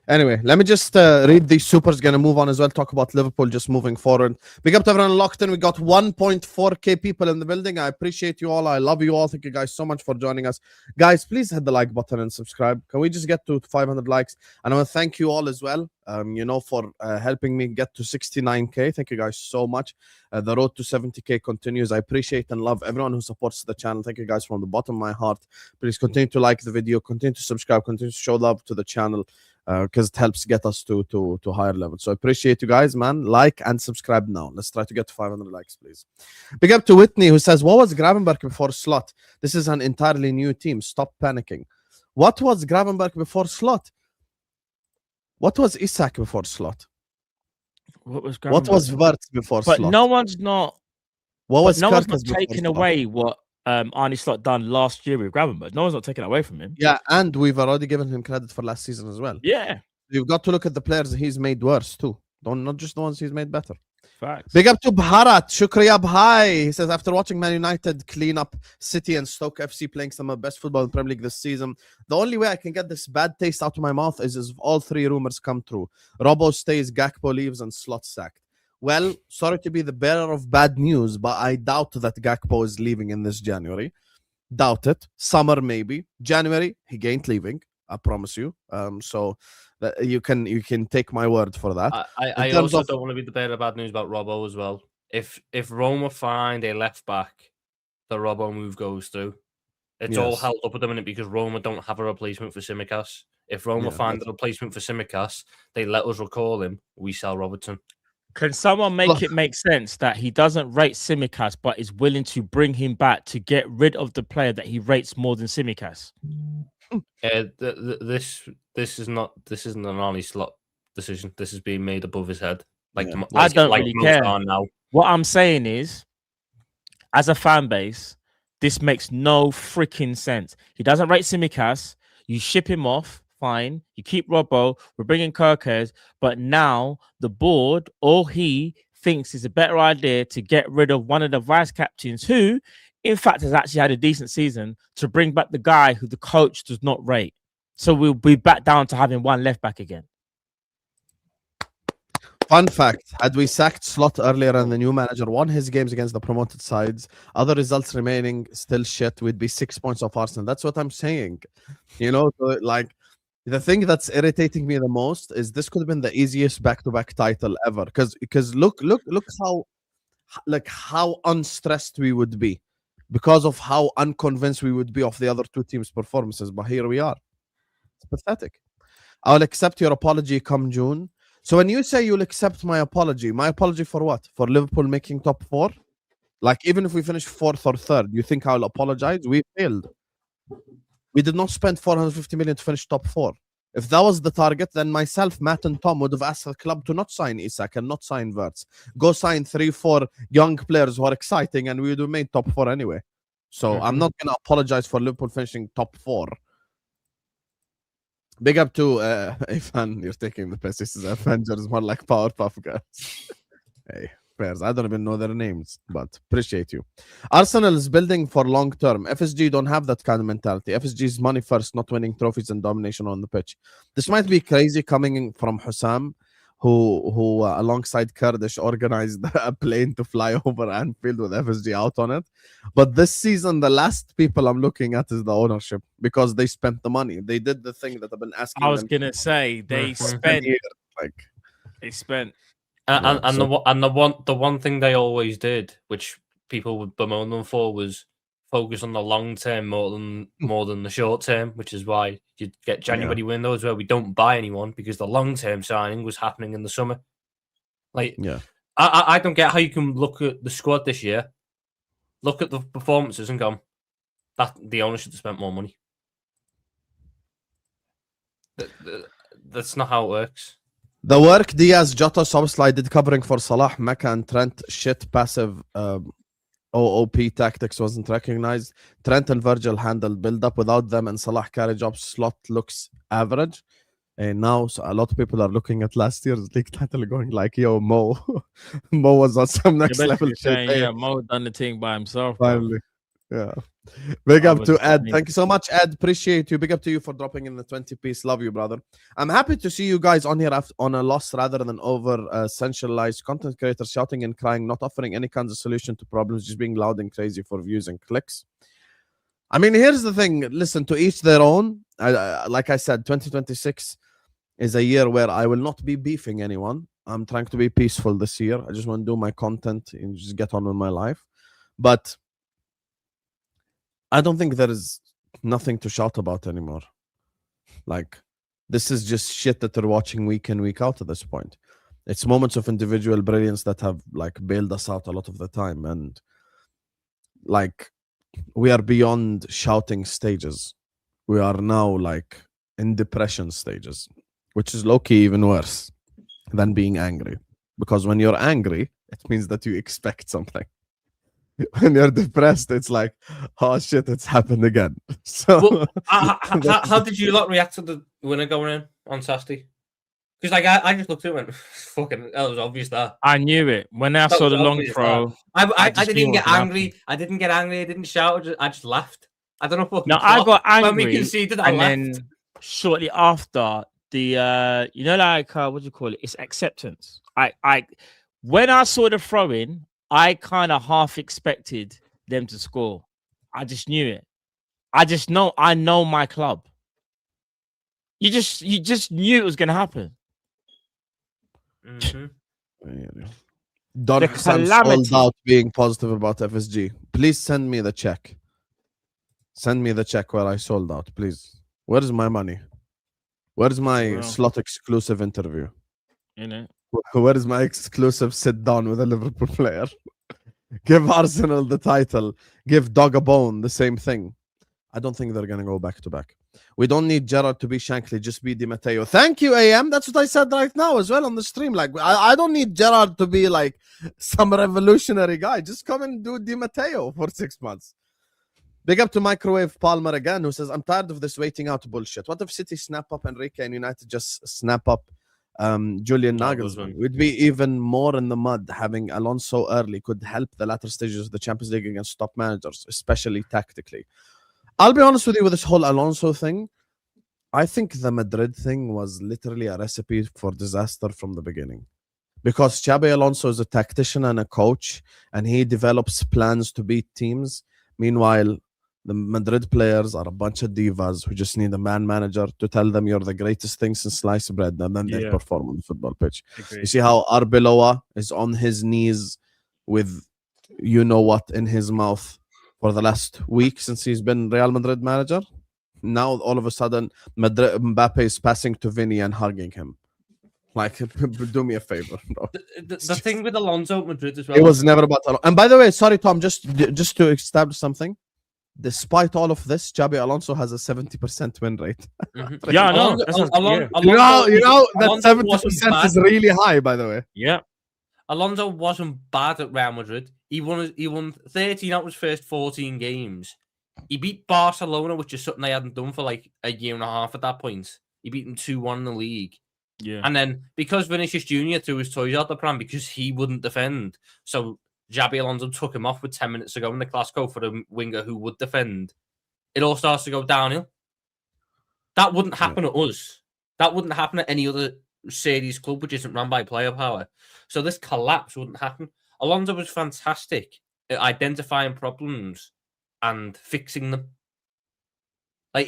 Anyway, let me just read these supers. Gonna move on as well. Talk about Liverpool just moving forward. Big up to everyone locked in. We got 1.4k people in the building. I appreciate you all. I love you all. Thank you guys so much for joining us. Guys, please hit the like button and subscribe. Can we just get to 500 likes? And I want to thank you all as well. For helping me get to 69k. Thank you guys so much. The road to 70k continues. I appreciate and love everyone who supports the channel. Thank you guys from the bottom of my heart. Please continue to like the video, continue to subscribe, continue to show love to the channel because it helps get us to higher levels. So I appreciate you guys, man. Like and subscribe now. Let's try to get to 500 likes, please. Big up to Whitney who says, what was Gravenberg before Slot? This is an entirely new team. Stop panicking. What was Gravenberg before Slot? What was Isak before Slot? What was Wirtz before Slot? But no one's not. What was no one's not taking away what Arne Slot done last year with Gravenberg. No one's not taking away from him. Yeah, and we've already given him credit for last season as well. Yeah, you've got to look at the players he's made worse too. Not just the ones he's made better. Facts. Big up to Bharat. Shukriya bhai. He says, after watching Man United clean up City and Stoke FC playing some of the best football in the Premier League this season, the only way I can get this bad taste out of my mouth is if all three rumors come true. Robbo stays, Gakpo leaves, and Slot sacked. Well, sorry to be the bearer of bad news, but I doubt that Gakpo is leaving in this January. Doubt it. Summer, maybe. January, he ain't leaving. I promise you. So you can take my word for that. I also don't want to be the bearer of bad news about Robbo as well. If Roma find a left back, the Robbo move goes through. It's all held up at the minute because Roma don't have a replacement for Tsimikas. If Roma find a replacement for Tsimikas, they let us recall him. We sell Robertson. Can someone make it make sense that he doesn't rate Tsimikas but is willing to bring him back to get rid of the player that he rates more than Tsimikas? This isn't an Arne Slot decision. This is being made above his head. I don't really care now. What I'm saying is, as a fan base, this makes no freaking sense. He doesn't rate Tsimikas. You ship him off, fine. You keep Robbo. We're bringing Kirkers, but now the board or he thinks it's a better idea to get rid of one of the vice captains who, in fact, has actually had a decent season, to bring back the guy who the coach does not rate. So we'll be back down to having one left back again. Fun fact, had we sacked Slot earlier and the new manager won his games against the promoted sides, other results remaining still shit, we'd be 6 points off Arsenal. That's what I'm saying. So, the thing that's irritating me the most is this could have been the easiest back-to-back title ever. Because look how unstressed we would be because of how unconvinced we would be of the other two teams' performances. But here we are. It's pathetic. I'll accept your apology come June. So when you say you'll accept my apology for what? For Liverpool making top 4? Even if we finish 4th or 3rd, you think I'll apologize? We failed. We did not spend 450 million to finish top 4. If that was the target, then myself, Matt, and Tom would have asked the club to not sign Isak and not sign Wirtz. Go sign 3-4 young players who are exciting, and we would have made top 4 anyway. So I'm not going to apologize for Liverpool finishing top 4. Big up to Ifan, you're taking the piss. This is Avengers, more like Powerpuff Girls. Hey, players, I don't even know their names, but appreciate you. Arsenal is building for long term. FSG don't have that kind of mentality. FSG is money first, not winning trophies and domination on the pitch. This might be crazy coming from Husam, who alongside Kurdish organized a plane to fly over Anfield with FSG out on it. But this season, the last people I'm looking at is the ownership because they spent the money. They did the thing that I've been asking. I was gonna say they spent. They spent. The one thing they always did, which people would bemoan them for, was focus on the long term more than the short term, which is why you get January windows where we don't buy anyone because the long term signing was happening in the summer. Like, I don't get how you can look at the squad this year, look at the performances, and go, that the owner should have spent more money. That's not how it works. The work Diaz, Jota, Szoboszlai did covering for Salah, Mecca, and Trent, shit passive OOP tactics wasn't recognized. Trent and Virgil handled build-up without them, and Salah carry jobs. Slot looks average. And now a lot of people are looking at last year's league title going like, yo, Mo was on some next level shit. Saying, Mo done the thing by himself. Finally. Yeah. Big up to Ed. Thank you so much, Ed. Appreciate you. Big up to you for dropping in the 20-piece. Love you, brother. I'm happy to see you guys on here on a loss rather than over centralized content creators shouting and crying, not offering any kinds of solution to problems, just being loud and crazy for views and clicks. I mean, here's the thing. Listen, to each their own. Like I said, 2026 is a year where I will not be beefing anyone. I'm trying to be peaceful this year. I just want to do my content and just get on with my life. But I don't think there is nothing to shout about anymore. Like, this is just shit that they're watching week in, week out at this point. It's moments of individual brilliance that have, like, bailed us out a lot of the time. And, like, we are beyond shouting stages. We are now, like, in depression stages, which is low-key even worse than being angry. Because when you're angry, it means that you expect something. When you're depressed, it's like, oh shit, it's happened again. So, how did you lot react to the winner going in on Saturday? Because like I just looked at it and went, fucking hell, it was obvious that. I knew it when I saw the long throw. I didn't even get angry. I didn't get angry. I didn't shout. I just laughed. I don't know what. No, I got angry when we conceded. I laughed. Then shortly after the you know, like what do you call it? It's acceptance. I when I saw the throw in, I kind of half expected them to score. I just knew it. I know my club. You just knew it was going to happen. Mm-hmm. Don sold out being positive about FSG. Please send me the check. Send me the check where I sold out, please. Where is my money? Where is my slot exclusive interview? You know. Where is my exclusive sit down with a Liverpool player? Give Arsenal the title. Give Dog a bone. The same thing. I don't think they're going to go back to back. We don't need Gerrard to be Shankly. Just be Di Matteo. Thank you, AM. That's what I said right now as well on the stream. Like, I don't need Gerrard to be like some revolutionary guy. Just come and do Di Matteo for 6 months. Big up to Microwave Palmer again, who says, I'm tired of this waiting out bullshit. What if City snap up Enrique and United just snap up Julian Nagelsmann? We'd be even more in the mud. Having Alonso early could help the latter stages of the Champions League against top managers, especially tactically. I'll be honest with you with this whole Alonso thing. I think the Madrid thing was literally a recipe for disaster from the beginning. Because Xabi Alonso is a tactician and a coach, and he develops plans to beat teams. Meanwhile, the Madrid players are a bunch of divas who just need a man manager to tell them you're the greatest thing since sliced bread, and then they perform on the football pitch. You see how Arbeloa is on his knees with you-know-what in his mouth for the last week since he's been Real Madrid manager? Now, all of a sudden, Mbappe is passing to Vinny and hugging him. Like, do me a favor, bro. The thing with Alonso at Madrid as well. It was never about Alonso. And by the way, sorry, Tom, just to establish something. Despite all of this, Xabi Alonso has a 70% win rate. Mm-hmm. Yeah, I know. You know that 70% is really high, by the way. Yeah. Alonso wasn't bad at Real Madrid. He won 13 out of his first 14 games. He beat Barcelona, which is something they hadn't done for like a year and a half at that point. He beat them 2-1 in the league. Yeah. And then because Vinicius Jr. threw his toys out the pram because he wouldn't defend, so Xabi Alonso took him off with 10 minutes to go in the Clasico for the winger who would defend. It all starts to go downhill. That wouldn't happen at us. That wouldn't happen at any other series club which isn't run by player power. So this collapse wouldn't happen. Alonso was fantastic at identifying problems and fixing them. Like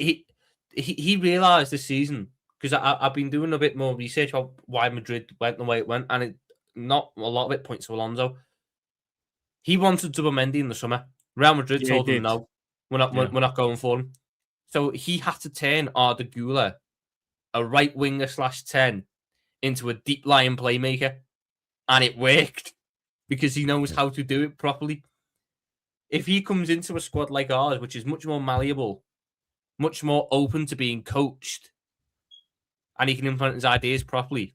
he realised this season, because I've been doing a bit more research about why Madrid went the way it went, and not a lot of it points to Alonso. He wanted Zubimendi in the summer. Real Madrid told him no, we're not going for him. So he had to turn Arda Güler, a right winger /10, into a deep lying playmaker, and it worked because he knows how to do it properly. If he comes into a squad like ours, which is much more malleable, much more open to being coached, and he can implement his ideas properly,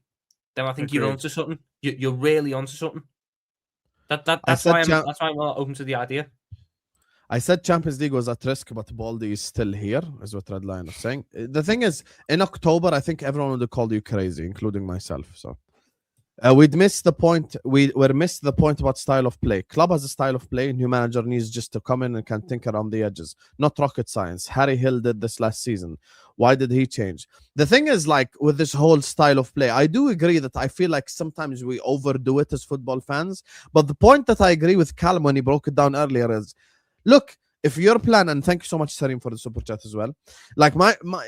then I think you're onto something. You're really onto something. That's why I'm not open to the idea. I said Champions League was at risk, but Baldy is still here, is what Redline is saying. The thing is, in October, I think everyone would have called you crazy, including myself. So we'd missed the point. We missed the point about style of play. Club has a style of play. New manager needs just to come in and can think around the edges. Not rocket science. Harry Hill did this last season. Why did he change? The thing is, like, with this whole style of play, I do agree that I feel like sometimes we overdo it as football fans. But the point that I agree with Callum when he broke it down earlier is, look, if your plan, and thank you so much, Sarim, for the super chat as well. Like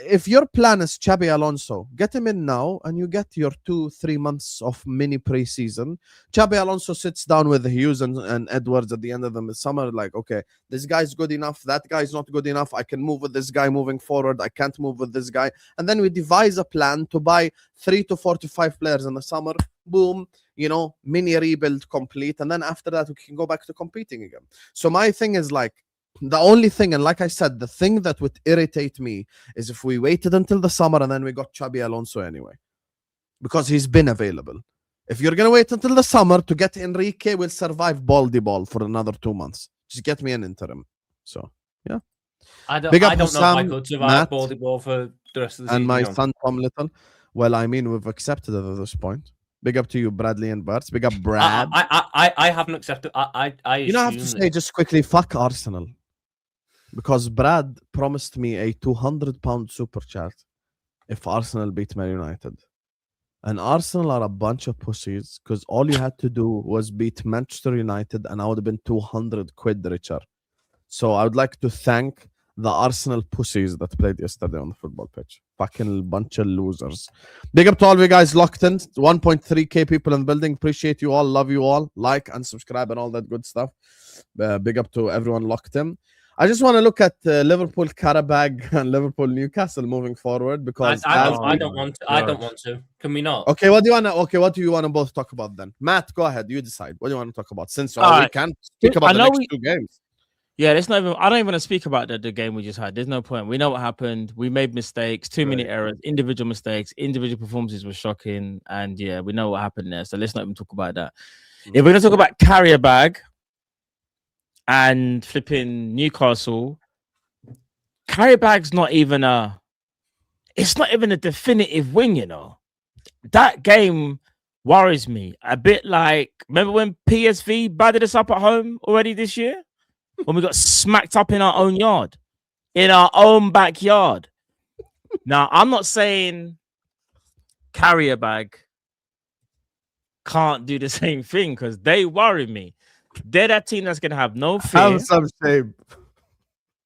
if your plan is Xabi Alonso, get him in now, and you get your 2-3 months of mini preseason. Xabi Alonso sits down with Hughes and Edwards at the end of the summer, like, okay, this guy's good enough, that guy's not good enough. I can move with this guy moving forward. I can't move with this guy, and then we devise a plan to buy 3 to 4 to 5 players in the summer. Boom, mini rebuild complete, and then after that we can go back to competing again. So my thing is, like, the only thing, and like I said, the thing that would irritate me is if we waited until the summer and then we got Xabi Alonso anyway, because he's been available. If you're going to wait until the summer to get Enrique, we'll survive Baldy Ball for another 2 months. Just get me an interim. So, yeah. I don't know if I could survive Baldy Ball for the rest of the season. And my son, Tom Little. Well, I mean, we've accepted it at this point. Big up to you, Bradley and Barts. Big up, Brad. I haven't accepted. I you don't have to say just quickly, fuck Arsenal. Because Brad promised me a £200 super chat if Arsenal beat Man United. And Arsenal are a bunch of pussies because all you had to do was beat Manchester United and I would have been 200 quid richer. So I would like to thank the Arsenal pussies that played yesterday on the football pitch. Fucking bunch of losers. Big up to all of you guys locked in. 1.3k people in the building. Appreciate you all. Love you all. Like and subscribe and all that good stuff. Big up to everyone locked in. I just want to look at Liverpool, Qarabag, and Liverpool, Newcastle moving forward because I don't want to. I don't want to. Can we not? Okay, what do you want to both talk about then? Matt, go ahead. You decide. What do you want to talk about? Since we can speak about the next 2 games. Yeah, there's not even. I don't even want to speak about the game we just had. There's no point. We know what happened. We made mistakes, 2 minute errors, individual mistakes, individual performances were shocking, and yeah, we know what happened there. So let's not even talk about that. If we're gonna talk about Qarabag and flipping Newcastle, Qarabag's not even a definitive win, That game worries me a bit. Like, remember when PSV battered us up at home already this year? When we got smacked up in our own yard, in our own backyard. Now, I'm not saying Qarabag can't do the same thing because they worry me. They're that team that's gonna have no fear. Have some shame.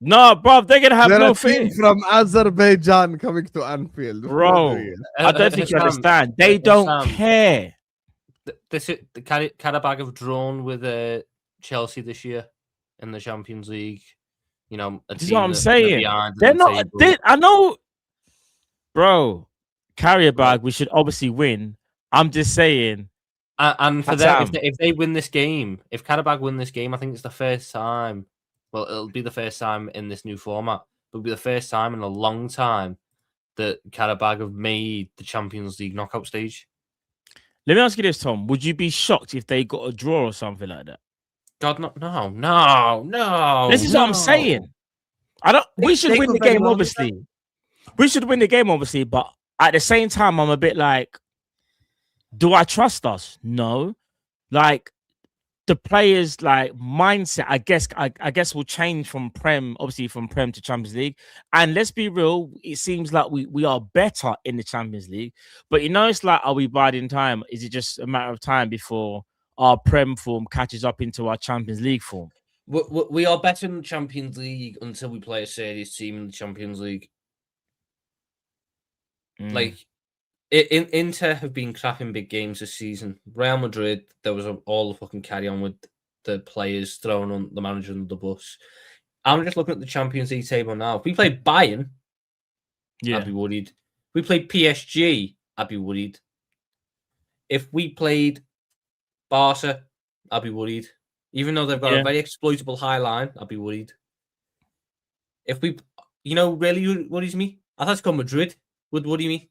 No, bro, they're gonna have no fear. From Azerbaijan coming to Anfield, bro. I don't think you understand. They don't care. The Qarabag have drawn with Chelsea this year in the Champions League. This is what I'm saying. They're not. I know, bro. Qarabag, we should obviously win. I'm just saying. And for them, if they win this game, if Qarabag win this game, I think it's the first time. Well, it'll be the first time in this new format. It'll be the first time in a long time that Qarabag have made the Champions League knockout stage. Let me ask you this, Tom. Would you be shocked if they got a draw or something like that? God, no. This is what I'm saying. We should win the game, obviously. We should win the game, obviously. But at the same time, I'm a bit like, do I trust us? No. Like, the players' like mindset, I guess will change from Prem to Champions League. And let's be real, it seems like we are better in the Champions League. But it's like, are we biding time? Is it just a matter of time before our Prem form catches up into our Champions League form? We are better in the Champions League until we play a serious team in the Champions League. Like, Inter have been crapping big games this season. Real Madrid, there was all the fucking carry on with the players throwing on the manager under the bus. I'm just looking at the Champions League table now. If we played Bayern, I'd be worried. If we played PSG, I'd be worried. If we played Barca, I'd be worried. Even though they've got a very exploitable high line, I'd be worried. If we, really worries me, Atletico Madrid would worry me.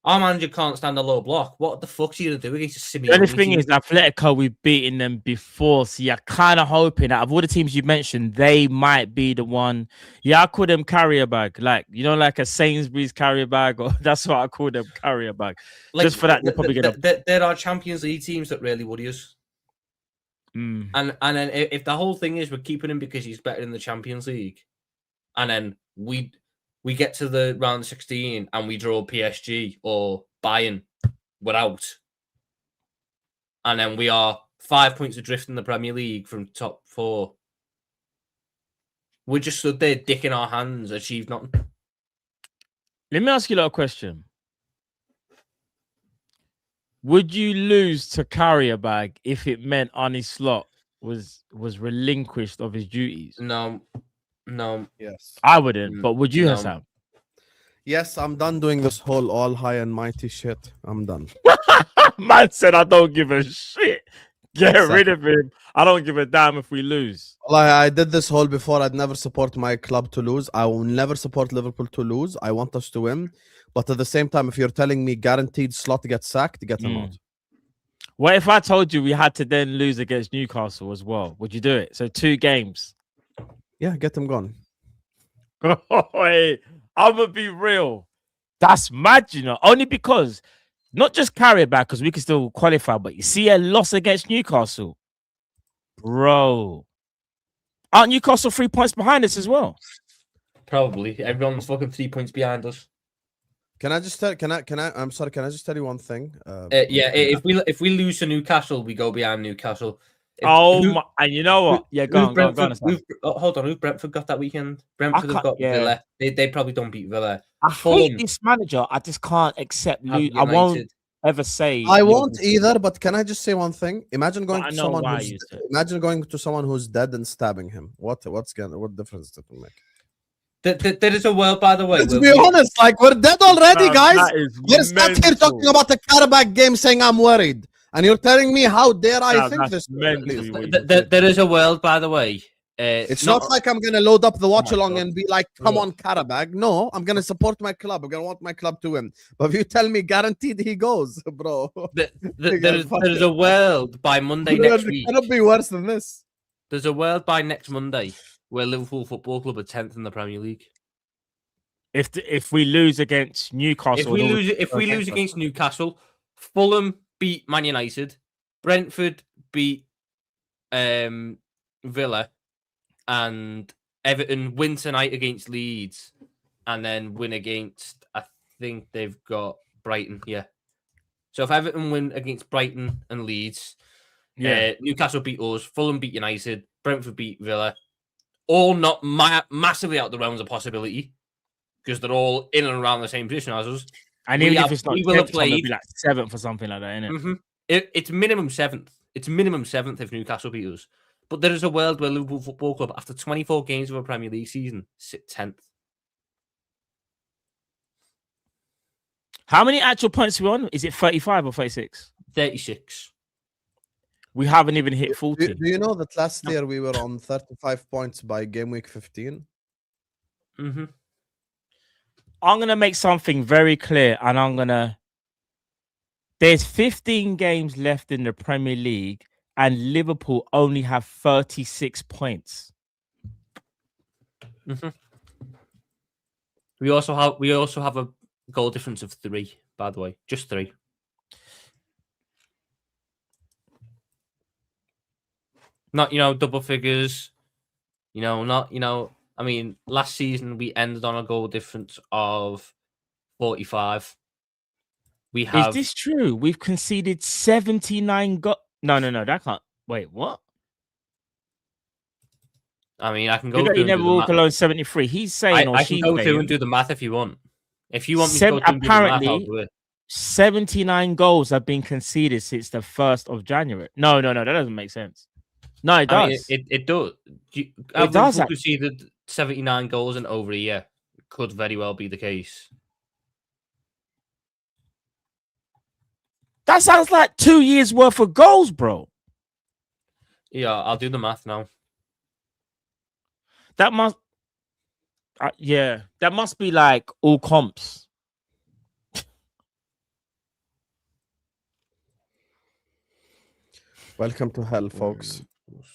Our manager can't stand a low block. What the fuck's he going to do against a Simeone? The only thing is, Atletico, we've beaten them before. So you're kind of hoping that of all the teams you mentioned, they might be the one. Yeah, I call them carrier bag. Like a Sainsbury's carrier bag. Or that's what I call them, carrier bag. Just for that, they're probably going to... There are Champions League teams that really worry us. And then if the whole thing is we're keeping him because he's better in the Champions League, and then we get to the round 16 and we draw PSG or Bayern, we're out. And then we are 5 points adrift in the Premier League from top 4. We're just stood there, dick in our hands, achieved nothing. Let me ask you a little question. Would you lose to Qarabag if it meant Arne Slot was relinquished of his duties? No. Yes. I wouldn't, but would you, Husam? Yes, I'm done doing this whole all high and mighty shit. I'm done. Man said, I don't give a shit. Get rid of him. I don't give a damn if we lose. Well, I did this whole before. I'd never support my club to lose. I will never support Liverpool to lose. I want us to win. But at the same time, if you're telling me guaranteed Slot to get sacked, get him out. What if I told you we had to then lose against Newcastle as well? Would you do it? So 2 games. Yeah, get him gone. Hey, I'm going to be real. That's mad, only because not just Qarabag, because we can still qualify, but you see a loss against Newcastle. Bro. Aren't Newcastle 3 points behind us as well? Probably. Everyone's fucking 3 points behind us. Can I just tell? I'm sorry. Can I just tell you one thing? If we lose to Newcastle, we go behind Newcastle. And you know what? Go on. Hold on. Who Brentford got that weekend? Brentford have got Villa. They probably don't beat Villa. I hate this manager. I just can't accept. I won't ever say. I won't either. But can I just say one thing? Imagine going to someone who's dead and stabbing him. What difference does it make? There is a world, by the way. Let's be honest, we're dead already, guys. We're stuck here talking about the Qarabag game, saying I'm worried, and you're telling me how dare I think this? There is a world, by the way. It's not like I'm gonna load up the watch along and be like, "Come on, Qarabag." No, I'm gonna support my club. I'm gonna want my club to win. But if you tell me guaranteed he goes, bro, there is a world by Monday next week. It cannot be worse than this. There's a world by next Monday where Liverpool Football Club are 10th in the Premier League. If we lose against Newcastle, if we lose against Newcastle, Fulham beat Man United, Brentford beat Villa, and Everton win tonight against Leeds, and then win against, I think they've got Brighton. Yeah. So if Everton win against Brighton and Leeds, Newcastle beat us, Fulham beat United, Brentford beat Villa. All not massively out the realms of possibility because they're all in and around the same position as us. And even if it's not 10th, it'll be like 7th or something like that, isn't it? Mm-hmm. It's minimum 7th. It's minimum 7th if Newcastle beat us. But there is a world where Liverpool Football Club, after 24 games of a Premier League season, sit 10th. How many actual points are we on? Is it 35 or 36? 36. We haven't even hit 40. Do you know that last year we were on 35 points by game week 15? Mm-hmm. I'm going to make something very clear, and there's 15 games left in the Premier League, and Liverpool only have 36 points. Mm-hmm. We also have a goal difference of 3, by the way. Just 3. Not, double figures. I mean, last season we ended on a goal difference of 45. Is this true? We've conceded 79 No, that can't. Wait, what? I mean, I can go. You never walk alone 73. He's saying, I can go through and do the math if you want. If you want me to go through and do the math, I'll do it. 79 goals have been conceded since the 1st of January. No, that doesn't make sense. No, it does. It does. It does. Liverpool conceded 79 goals in over a year. Could very well be the case. That sounds like 2 years worth of goals, bro. Yeah, I'll do the math now. That must, that must be like all comps. Welcome to hell, folks.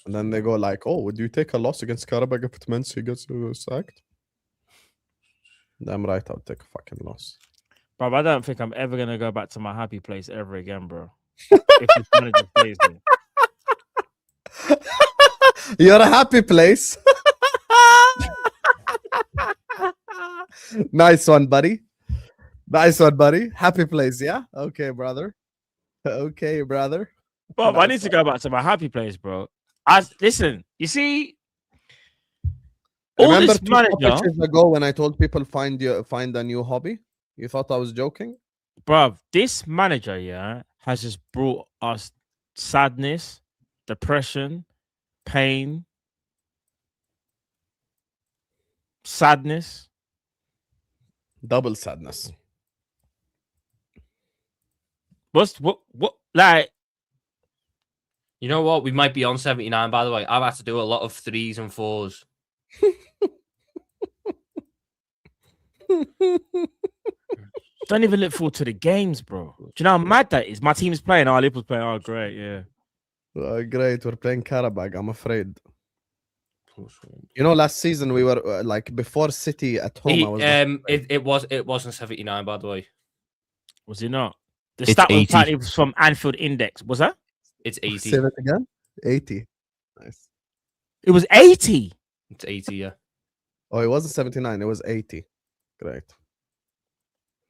And then they go like, "Oh, would you take a loss against Qarabag if it meant he gets sacked?" Damn right, I'll take a fucking loss. Bro, I don't think I'm ever gonna go back to my happy place ever again, bro. If this manager stays there. You're a happy place. Nice one, buddy. Nice one, buddy. Happy place, yeah? Okay, brother. Okay, brother. Bob, I need to go back to my happy place, bro. Listen, you see, all Remember this 2 manager, matches ago when I told people find a new hobby? You thought I was joking? bro, this manager, has just brought us sadness, depression, pain, sadness. Double sadness. What like? You know what? We might be on 79, by the way. I've had to do a lot of 3s and 4s. Don't even look forward to the games, bro. Do you know how mad that is? My team is playing. Oh, Liverpool's playing. Oh, great, yeah. Great, we're playing Qarabag. I'm afraid. You know, last season we were like before City at home. It wasn't 79, by the way. Was it not? The It's stat was 80. apparently from Anfield Index. Was that? It's 80. Say that again. 80. Nice. It was 80. It's 80, yeah. Oh, it wasn't 79. It was 80. Great.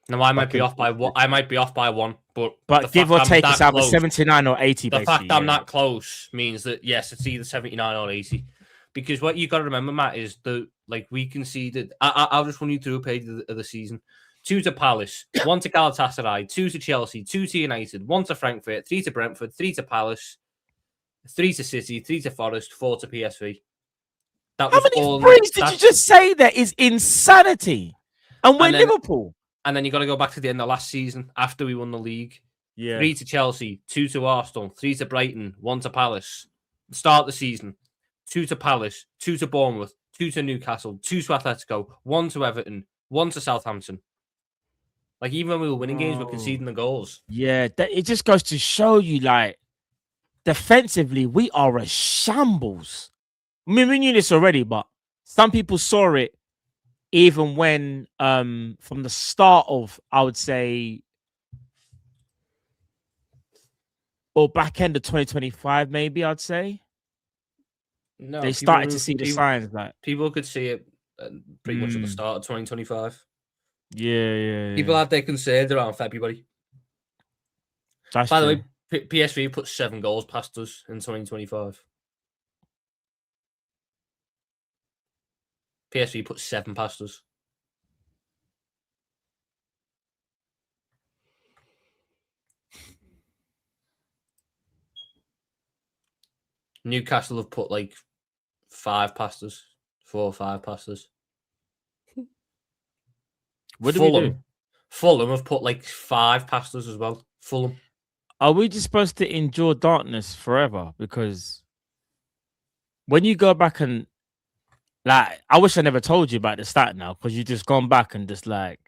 Now I might be off by one. I might be off by one, but give or take, it's either 79 or 80. The fact I'm that close means that yes, it's either 79 or 80. Because what you got to remember, Matt, is we conceded. I'll just run you through a page of the season. 2 to Palace, 1 to Galatasaray, 2 to Chelsea, 2 to United, 1 to Frankfurt, 3 to Brentford, 3 to Palace, 3 to City, 3 to Forest, 4 to PSV. That was How many threes did you just say? That is insanity. And we're Liverpool. And then you got to go back to the end of last season after we won the league. Yeah. 3 to Chelsea, 2 to Arsenal, 3 to Brighton, 1 to Palace. Start of the season, 2 to Palace, 2 to Bournemouth, 2 to Newcastle, 2 to Atletico, 1 to Everton, 1 to Southampton. Like, even when we were winning games, we're conceding the goals. Yeah, it just goes to show you, like, defensively, we are a shambles. I mean, we knew this already, but some people saw it even when, from the start of, I would say, or back end of 2025, maybe, I'd say. No, they started to see the signs. Like, people could see it pretty much at the start of 2025. Yeah. People had their concerns around February. That's By true. the way, PSV put 7 goals past us in 2025. PSV put 7 past us. Newcastle have put like 5 past us, 4 or 5 past us. What do we do? Fulham have put like 5 past us as well. Fulham. Are we just supposed to endure darkness forever? Because when you go back and like, I wish I never told you about the stat now, because you just gone back and just like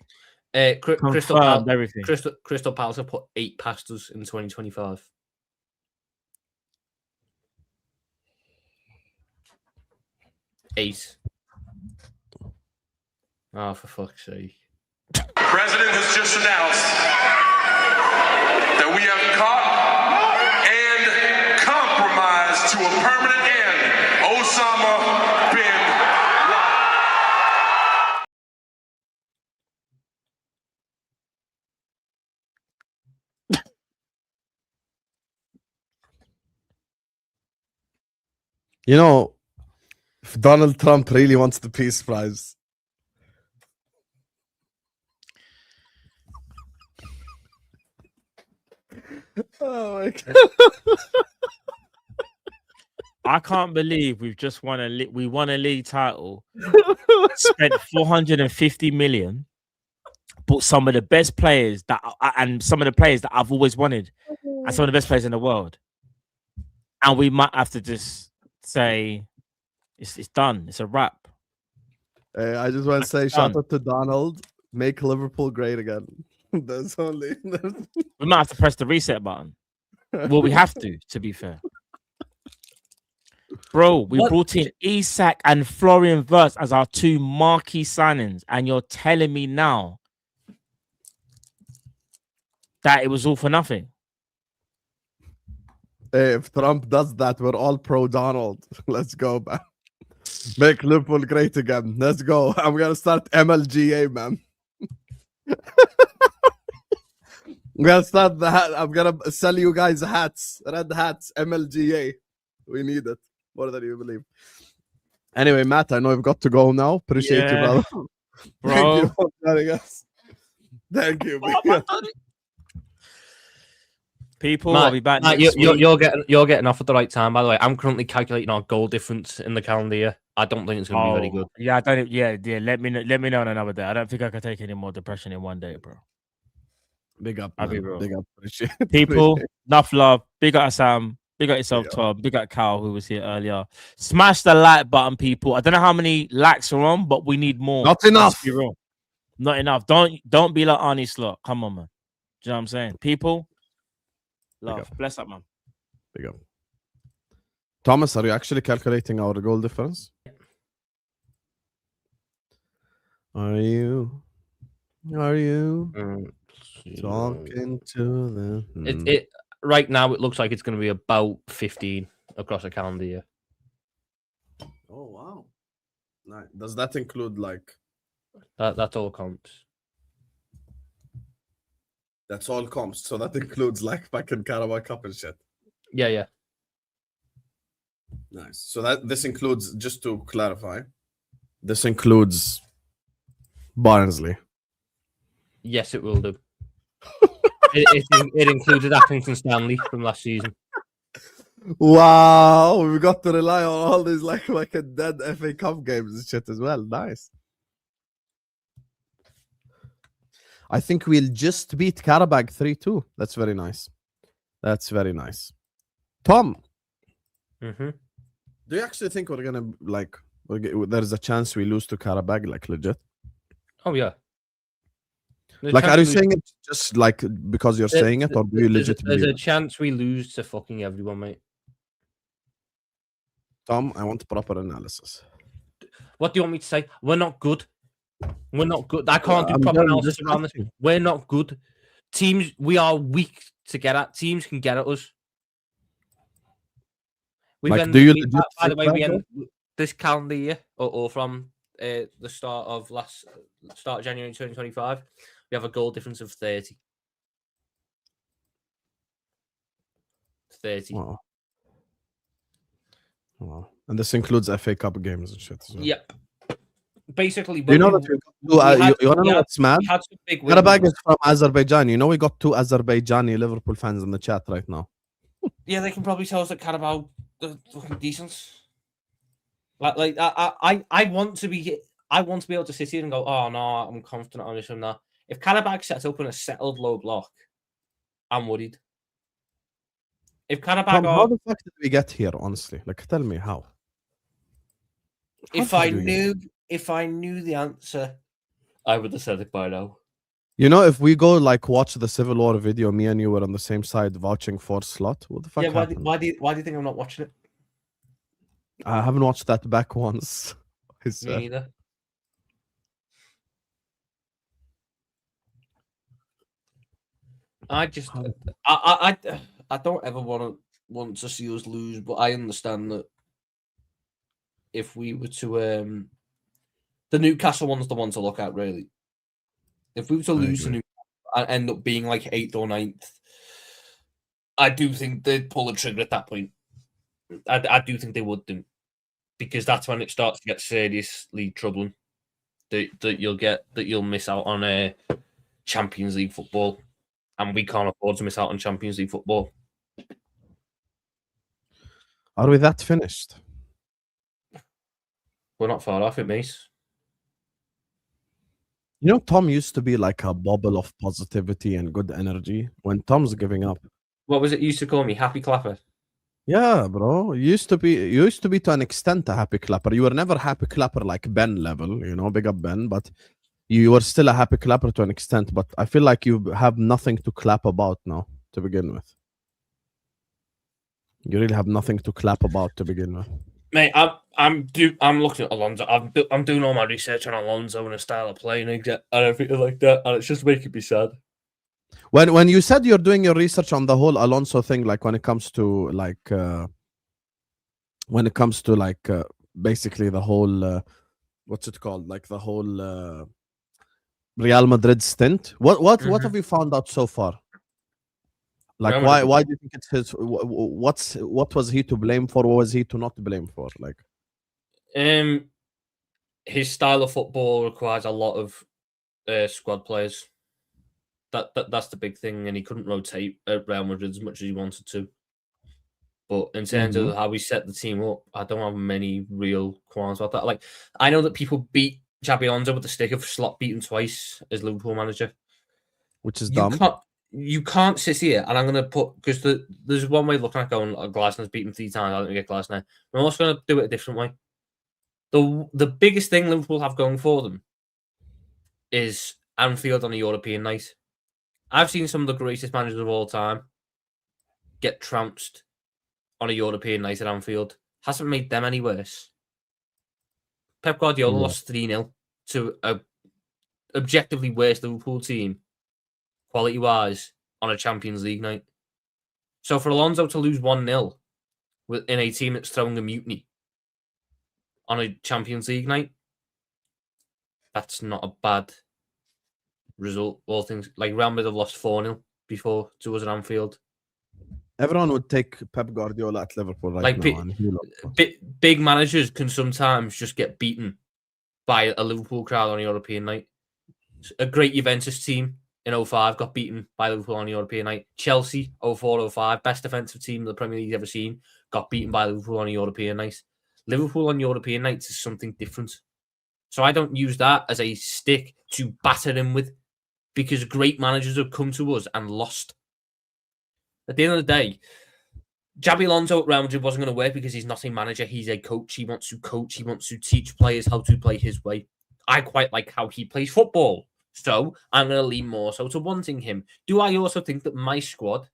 Crystal Palace, everything. Crystal Palace have put 8 past us in 2025. 8. Oh, for fuck's sake. President has just announced that we have caught and compromised to a permanent end Osama bin Laden. You know, if Donald Trump really wants the Peace Prize, Oh my God. I can't believe we've just won we won a league title, spent 450 million, bought some of the best players and some of the players that I've always wanted, and some of the best players in the world. And we might have to just say it's done. It's a wrap. Hey, I just want to say shout out to Donald. Make Liverpool great again. That's only. We might have to press the reset button. Well, we have to be fair. Bro, we brought in Isak and Florian Wirtz as our 2 marquee signings, and you're telling me now that it was all for nothing? Hey, if Trump does that, we're all pro Donald. Let's go, man. Make Liverpool great again. Let's go. I'm gonna start MLGA, man. I'm gonna start the hat. I'm gonna sell you guys hats, red hats, MLGA. We need it more than you believe. Anyway, Matt, I know you've got to go now. Appreciate you, brother. Bro. Thank you for joining us. Thank you. People, Matt, I'll be back Matt, next week. you're getting off at the right time. By the way, I'm currently calculating our goal difference in the calendar year. I don't think it's going to be very good. Yeah, I don't. Yeah. Let me know on another day. I don't think I can take any more depression in one day, bro. Big up, I'll man. be real. Big up. Appreciate it. People, enough love. Big up Husam. Big up yourself, Tom. Big up Cal, who was here earlier. Smash the like button, people. I don't know how many likes are on, but we need more. Not enough. Let's be real. Not enough. Don't be like Arne Slot. Come on, man. Do you know what I'm saying? People, love. Bless up, man. Big up. Thomas, are you actually calculating our goal difference? Are you talking to them? It right now it looks like it's going to be about 15 across a calendar year. Oh wow! Nice. Does that include like? That's all counts. That's all comps. So that includes like fucking Qarabag Cup and shit. Yeah. Nice. So this includes, just to clarify, this includes Barnsley. Yes, it will do. it included Accrington Stanley from last season. Wow, we've got to rely on all these like a dead FA Cup games and shit as well. Nice. I think we'll just beat Qarabag 3-2. That's very nice. That's very nice. Tom, Mm-hmm. do you actually think we're gonna like? There's a chance we lose to Qarabag, like legit? Oh yeah. Like, are you saying it just like because you're saying it, or do you legitimately? There's a chance we lose to fucking everyone, mate. Tom, I want proper analysis. What do you want me to say? We're not good. We're not good. I can't do proper analysis around this. We're not good. Teams, we are weak to get at. Teams can get at us. Like, do you by the way, we end this calendar year, or from the start of January 2025, we have a goal difference of 30. 30. Wow. Wow. And this includes FA Cup games and shit as well. Yep. Basically, you know that you want to know what's mad? Qarabag is from Azerbaijan. You know, we got 2 Azerbaijani Liverpool fans in the chat right now. Yeah, they can probably tell us that Qarabag are fucking decent. I want to be able to sit here and go, oh no, I'm confident on this and that. If Qarabag sets up in a settled low block, I'm worried. If Qarabag how the fuck did we get here, honestly? Like, tell me how. If I knew the answer, I would have said it by now. You know, if we go like watch the Civil War video, me and you were on the same side vouching for Slot. What the fuck? Yeah, happened? why do you think I'm not watching it? I haven't watched that back once. Me neither. I don't ever want to see us lose, but I understand that if we were to the Newcastle one's the one to look at, really. If we were to lose to Newcastle and end up being like 8th or 9th, I do think they'd pull the trigger at that point. I do think they would do, because that's when it starts to get seriously troubling. That you'll miss out on a Champions League football. and we can't afford to miss out on Champions League football. Are we that finished? We're not far off it, mate. You know, Tom used to be like a bubble of positivity and good energy. When Tom's giving up, What was it you used to call me? Happy clapper? yeah, bro, you used to be to an extent a happy clapper. You were never happy clapper like Ben level, you know, big up Ben, but you were still a happy clapper to an extent. But I feel like you have nothing to clap about now to begin with. You really have nothing to clap about to begin with. Mate, I'm looking at Alonso. I'm doing all my research on Alonso and his style of playing and everything like that, and it's just making me sad. When you said you're doing your research on the whole Alonso thing, like when it comes to basically the whole what's it called, like the whole Real Madrid stint, what have you found out so far? Like, why do you think it's his? What was he to blame for? What was he to not blame for? Like, his style of football requires a lot of squad players. That's the big thing, and he couldn't rotate at Real Madrid as much as he wanted to. But in terms of how we set the team up, I don't have many real qualms about that. Like, I know that people beat Xabi Alonso with the stick of Slot beaten twice as Liverpool manager, which is dumb. You can't sit here, and I'm going to put, because there's one way of looking at going, Glasner's beaten 3 times, I don't get Glasner. I'm also going to do it a different way. The biggest thing Liverpool have going for them is Anfield on a European night. I've seen some of the greatest managers of all time get trounced on a European night at Anfield. Hasn't made them any worse. Pep Guardiola lost 3-0 to a objectively worse Liverpool team, quality-wise, on a Champions League night. So for Alonso to lose 1-0 in a team that's throwing a mutiny on a Champions League night, that's not a bad result. All things like Real Madrid have lost 4-0 before to us at Anfield. Everyone would take Pep Guardiola at Liverpool right now. Big managers can sometimes just get beaten by a Liverpool crowd on a European night. A great Juventus team in 05 got beaten by Liverpool on a European night. Chelsea 04-05, best defensive team the Premier League's ever seen, got beaten by Liverpool on a European night. Liverpool on European nights is something different. So I don't use that as a stick to batter him with, because great managers have come to us and lost. At the end of the day, Xabi Alonso at Real Madrid wasn't going to work because he's not a manager. He's a coach. He wants to coach. He wants to teach players how to play his way. I quite like how he plays football. So I'm going to lean more so to wanting him. Do I also think that my squad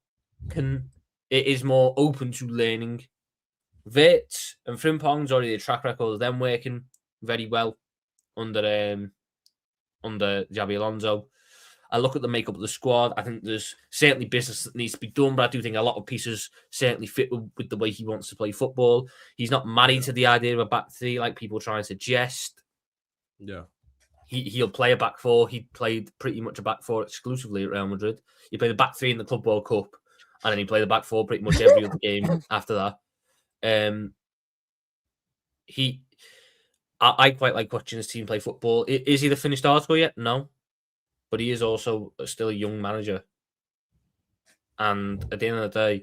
is more open to learning? Wirtz and Frimpong's already a track record of them working very well under Xabi Alonso. I look at the makeup of the squad. I think there's certainly business that needs to be done, but I do think a lot of pieces certainly fit with the way he wants to play football. He's not married to the idea of a back three like people try and suggest. Yeah. He'll play a back four. He played pretty much a back four exclusively at Real Madrid. He played the back three in the Club World Cup, and then he played the back four pretty much every other game after that. I quite like watching his team play football. Is he the finished article yet? No. But he is also still a young manager. And at the end of the day,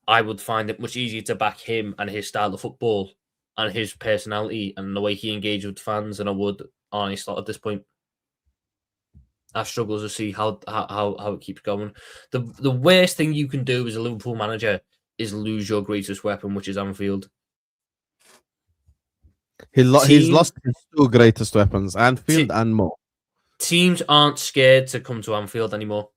I would find it much easier to back him and his style of football and his personality and the way he engaged with fans than I would Arne Slot at this point. I struggle to see how it keeps going. The worst thing you can do as a Liverpool manager is lose your greatest weapon, which is Anfield. He's lost his 2 greatest weapons, Anfield and more. Teams aren't scared to come to Anfield anymore.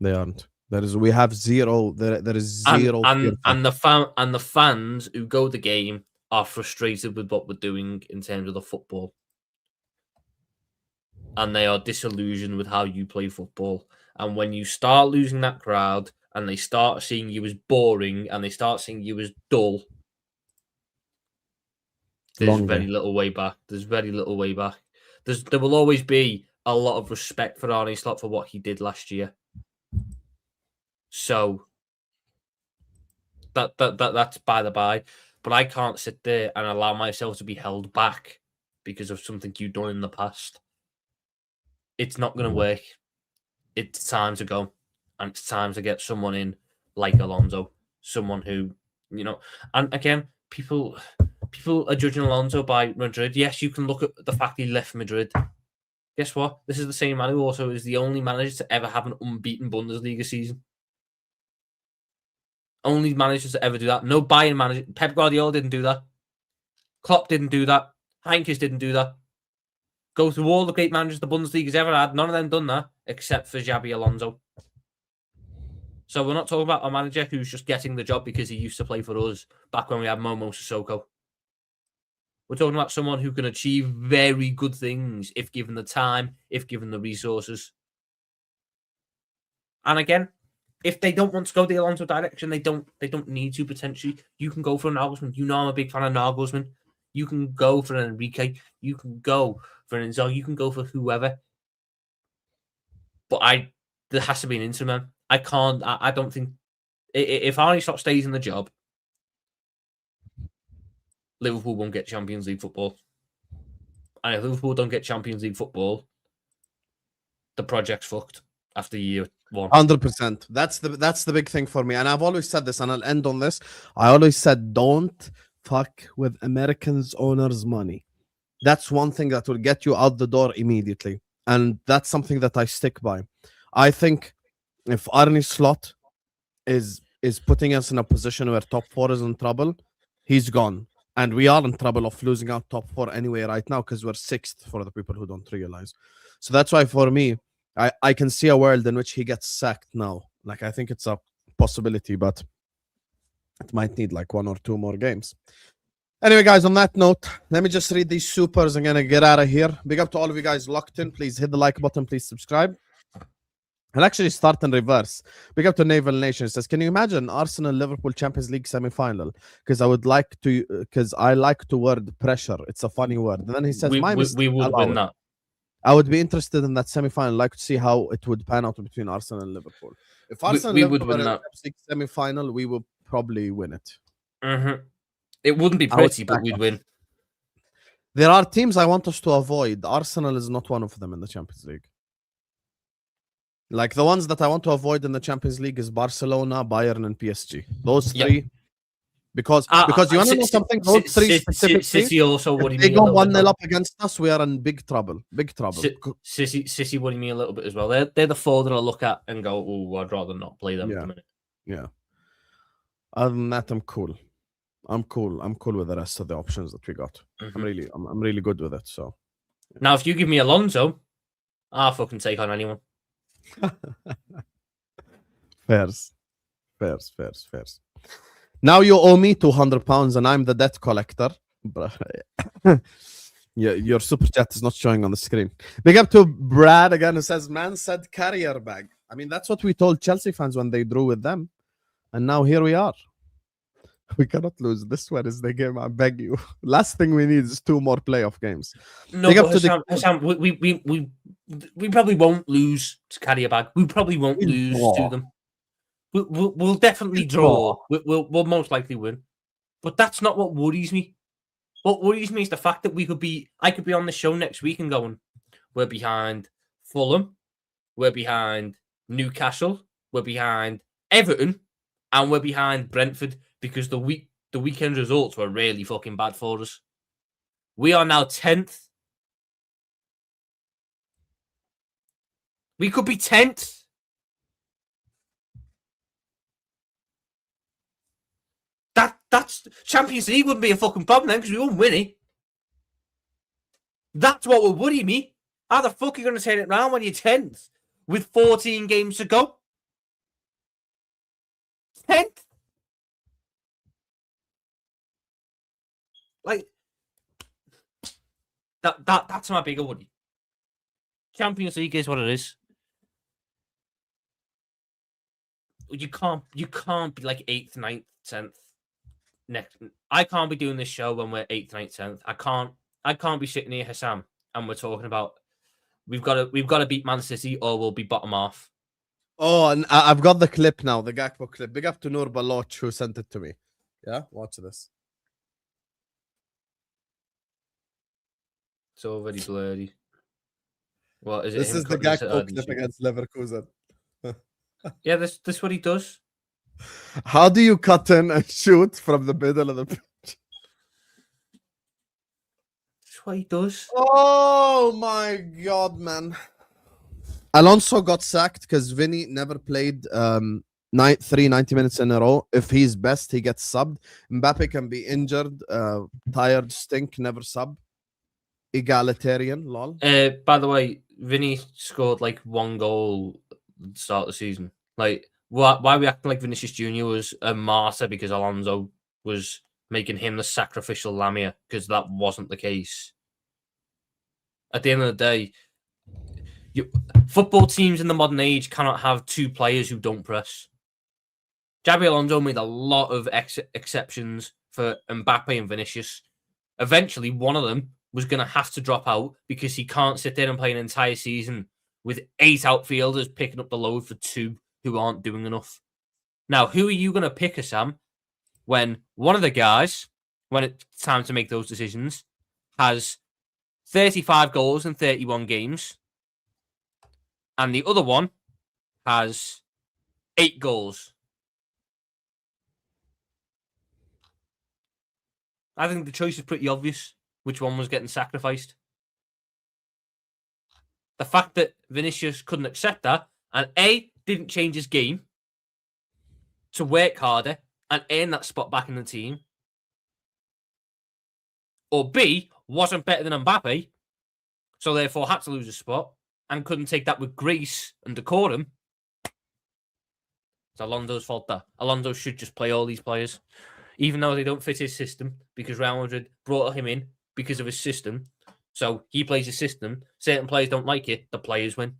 They aren't. We have zero. There is zero. And the fans who go to the game are frustrated with what we're doing in terms of the football, and they are disillusioned with how you play football. And when you start losing that crowd, and they start seeing you as boring, and they start seeing you as dull, there's very little way back. There will always be a lot of respect for Arne Slot for what he did last year. So that's by the by. But I can't sit there and allow myself to be held back because of something you've done in the past. It's not going to work. It's time to go. and it's time to get someone in like Alonso, someone who, and again, people are judging Alonso by Madrid. Yes, you can look at the fact he left Madrid. Guess what? This is the same man who also is the only manager to ever have an unbeaten Bundesliga season. Only managers to ever do that. No Bayern manager. Pep Guardiola didn't do that. Klopp didn't do that. Heinkes didn't do that. Go through all the great managers the Bundesliga's ever had. None of them done that, except for Xabi Alonso. So we're not talking about a manager who's just getting the job because he used to play for us back when we had Momo Sissoko. We're talking about someone who can achieve very good things if given the time, if given the resources. And again, if they don't want to go the Alonso direction, they don't need to potentially. You can go for an Nagelsmann. You know I'm a big fan of Nagelsmann. You can go for an Enrique. You can go for an Inzaghi. You can go for whoever. But there has to be an Interim. I don't think if Arne Slot stays in the job, Liverpool won't get Champions League football. And if Liverpool don't get Champions League football, the project's fucked after year one. 100%. That's the big thing for me. And I've always said this, and I'll end on this. I always said, don't fuck with Americans' owners' money. That's one thing that will get you out the door immediately. And that's something that I stick by. I think if Arne Slot is putting us in a position where top 4 is in trouble, he's gone. And we are in trouble of losing out top 4 anyway right now because we're 6th for the people who don't realize. So that's why for me, I can see a world in which he gets sacked now. Like, I think it's a possibility, but it might need like 1 or 2 more games. Anyway, guys, on that note, let me just read these supers and get out of here. Big up to all of you guys locked in. Please hit the like button. Please subscribe. I'll actually start in reverse. Big up to Naval Nation. It says, can you imagine Arsenal Liverpool Champions League semi-final? Because I like the word pressure. It's a funny word. And then he says, we would win that. I would be interested in that semi-final. I'd like to see how it would pan out between Arsenal and Liverpool. If Arsenal we would win that semi-final, we would probably win it. Mm-hmm. It wouldn't be pretty, but we'd win. There are teams I want us to avoid. Arsenal is not one of them in the Champions League. Like the ones that I want to avoid in the Champions League is Barcelona, Bayern, and PSG. Those three. Yep. Because you want to know something? Those three specifically, City also if they go 1-0 up against us, we are in big trouble. Big trouble. City worry me a little bit as well. They're the 4 that I look at and go, oh, I'd rather not play them at the minute. Yeah. Other than that, I'm cool. I'm cool with the rest of the options that we got. Mm-hmm. I'm really good with it. So now, if you give me Alonso, I'll fucking take on anyone. Fairs. Now you owe me £200 and I'm the debt collector. Your super chat is not showing on the screen. Big up to Brad again, who says, man said Qarabag. I mean, that's what we told Chelsea fans when they drew with them. And now here we are. We cannot lose. This one is the game, I beg you. Last thing we need is 2 more playoff games. No, but Husam, we probably won't lose to Qarabag. We probably won't lose to them. We'll definitely draw. We'll most likely win. But that's not what worries me. What worries me is the fact that I could be on the show next week and going, we're behind Fulham, we're behind Newcastle, we're behind Everton, and we're behind Brentford because the weekend results were really fucking bad for us. We are now 10th. We could be 10th. That's Champions League wouldn't be a fucking problem then because we won't win it. That's what would worry me. How the fuck are you going to turn it around when you're 10th with 14 games to go? 10th? Like, that's my bigger worry. Champions League is what it is. You can't be like 8th, 9th, 10th. Next, I can't be doing this show when we're 8th, 9th, 10th. I can't be sitting here, Husam, and we're talking about we've got to beat Man City or we'll be bottom half. Oh, and I've got the clip now, the Gakpo clip. Big up to Nur Baloch who sent it to me. Yeah, watch this. It's already blurry. What is it? This is the Gakpo clip against Leverkusen. Yeah, this is what he does. How do you cut in and shoot from the middle of the pitch? That's what he does. Oh my god, man. Alonso got sacked because Vinny never played 90 minutes in a row. If he's best, he gets subbed. Mbappe can be injured, tired, stink, never sub. Egalitarian, lol. By the way, Vinny scored like 1 goal at the start of the season. Like, why are we acting like Vinicius Jr. was a martyr because Alonso was making him the sacrificial lamb here? Because that wasn't the case. At the end of the day, football teams in the modern age cannot have 2 players who don't press. Xabi Alonso made a lot of exceptions for Mbappe and Vinicius. Eventually, one of them was going to have to drop out because he can't sit there and play an entire season with 8 outfielders picking up the load for 2 who aren't doing enough. Now, who are you going to pick, Husam, when one of the guys, when it's time to make those decisions, has 35 goals in 31 games, and the other one has 8 goals? I think the choice is pretty obvious which one was getting sacrificed. The fact that Vinicius couldn't accept that and A, didn't change his game to work harder and earn that spot back in the team, or B, wasn't better than Mbappe, so therefore had to lose a spot and couldn't take that with grace and decorum. It's Alonso's fault that. Alonso should just play all these players, even though they don't fit his system, because Real Madrid brought him in because of his system. So he plays his system. Certain players don't like it. The players win.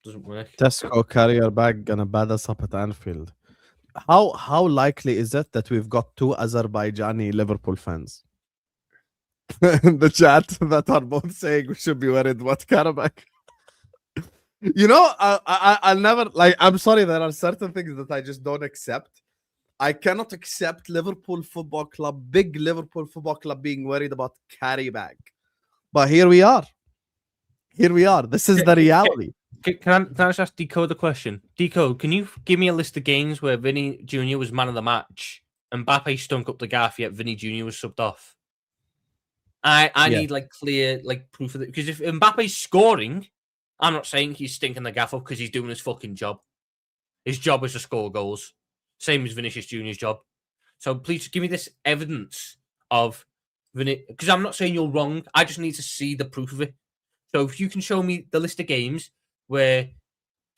Doesn't work. Tesco Qarabag gonna bad us up at Anfield. How likely is it that we've got 2 Azerbaijani Liverpool fans in the chat that are both saying we should be worried about Qarabag? You know, I'll never, like, I'm sorry, there are certain things that I just don't accept. I cannot accept Liverpool Football Club, big Liverpool Football Club, being worried about Qarabag. But here we are. Here we are. This is the reality. Can I just ask Decode the question? Decode, can you give me a list of games where Vinny Jr. was man of the match and Mbappe stunk up the gaff, yet Vinny Jr. was subbed off? I need like clear like proof of it, because if Mbappe's scoring, I'm not saying he's stinking the gaff up because he's doing his fucking job. His job is to score goals, same as Vinicius Jr.'s job. So please give me this evidence of Vinny, because I'm not saying you're wrong. I just need to see the proof of it. So if you can show me the list of games where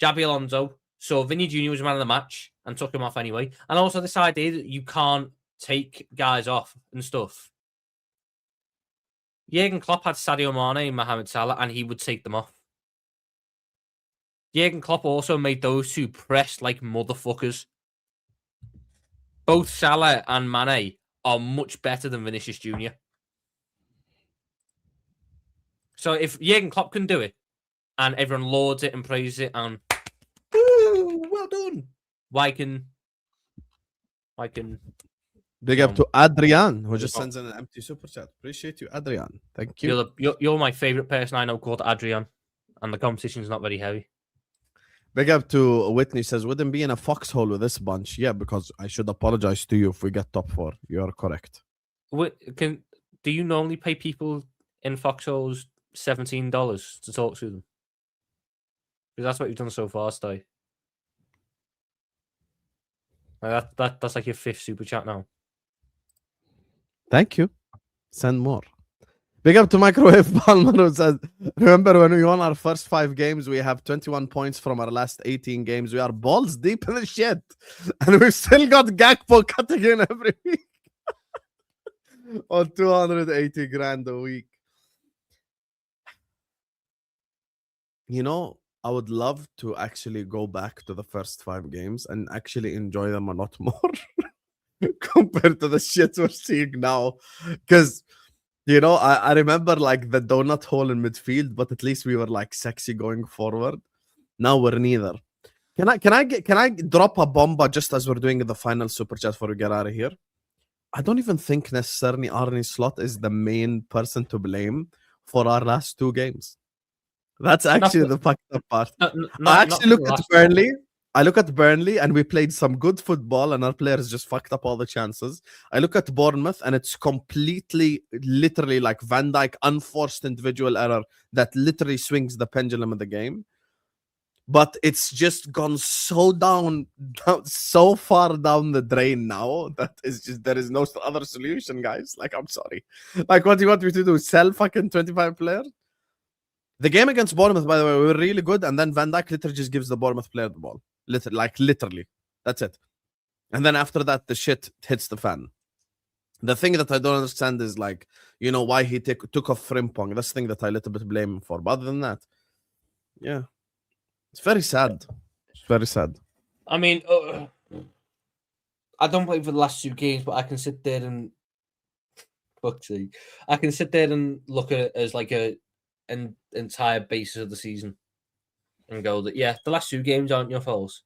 Xabi Alonso saw Vinny Jr. was man of the match and took him off anyway, and also this idea that you can't take guys off and stuff. Jurgen Klopp had Sadio Mane and Mohamed Salah, and he would take them off. Jurgen Klopp also made those 2 press like motherfuckers. Both Salah and Mane are much better than Vinicius Jr. So if Jurgen Klopp can do it, and everyone lauds it and praises it, and well done, why can Big up to Adrian, who just sends in an empty super chat. Appreciate you, Adrian. Thank you. You're my favorite person I know called Adrian, and the competition's not very heavy. Big up to Whitney, says, wouldn't be in a foxhole with this bunch. Yeah, because I should apologize to you if we get top 4. You are correct. Do you normally pay people in foxholes $17 to talk to them? Because that's what you've done so far, Stay. That's like your 5th super chat now. Thank you. Send more. Big up to Microwave Palmer, who says, remember when we won our first 5 games, we have 21 points from our last 18 games. We are balls deep in the shit. And we've still got Gakpo cutting in every week. On 280 grand a week. You know, I would love to actually go back to the first 5 games and actually enjoy them a lot more compared to the shit we're seeing now. Because, you know, I remember like the donut hole in midfield, but at least we were like sexy going forward. Now we're neither. Can I drop a bomba just as we're doing the final super chat before we get out of here? I don't even think necessarily Arne Slot is the main person to blame for our last 2 games. That's actually Not- the fucked up part. Not, I actually look at last Burnley. I look at Burnley, and we played some good football, and our players just fucked up all the chances. I look at Bournemouth, and it's completely, literally like Van Dijk unforced individual error that literally swings the pendulum of the game. But it's just gone so so far down the drain now that is just there is no other solution, guys. Like, I'm sorry. Like, what do you want me to do? Sell fucking 25 players? The game against Bournemouth, by the way, we were really good, and then Van Dijk literally just gives the Bournemouth player the ball. Literally. That's it. And then after that, the shit hits the fan. The thing that I don't understand is, like, you know, why he took off Frimpong. That's the thing that I a little bit blame him for. But other than that, yeah. It's very sad. It's very sad. I mean, I don't play for the last 2 games, but I can sit there and I can sit there and look at it as like an entire basis of the season and go that, yeah, the last 2 games aren't your faults,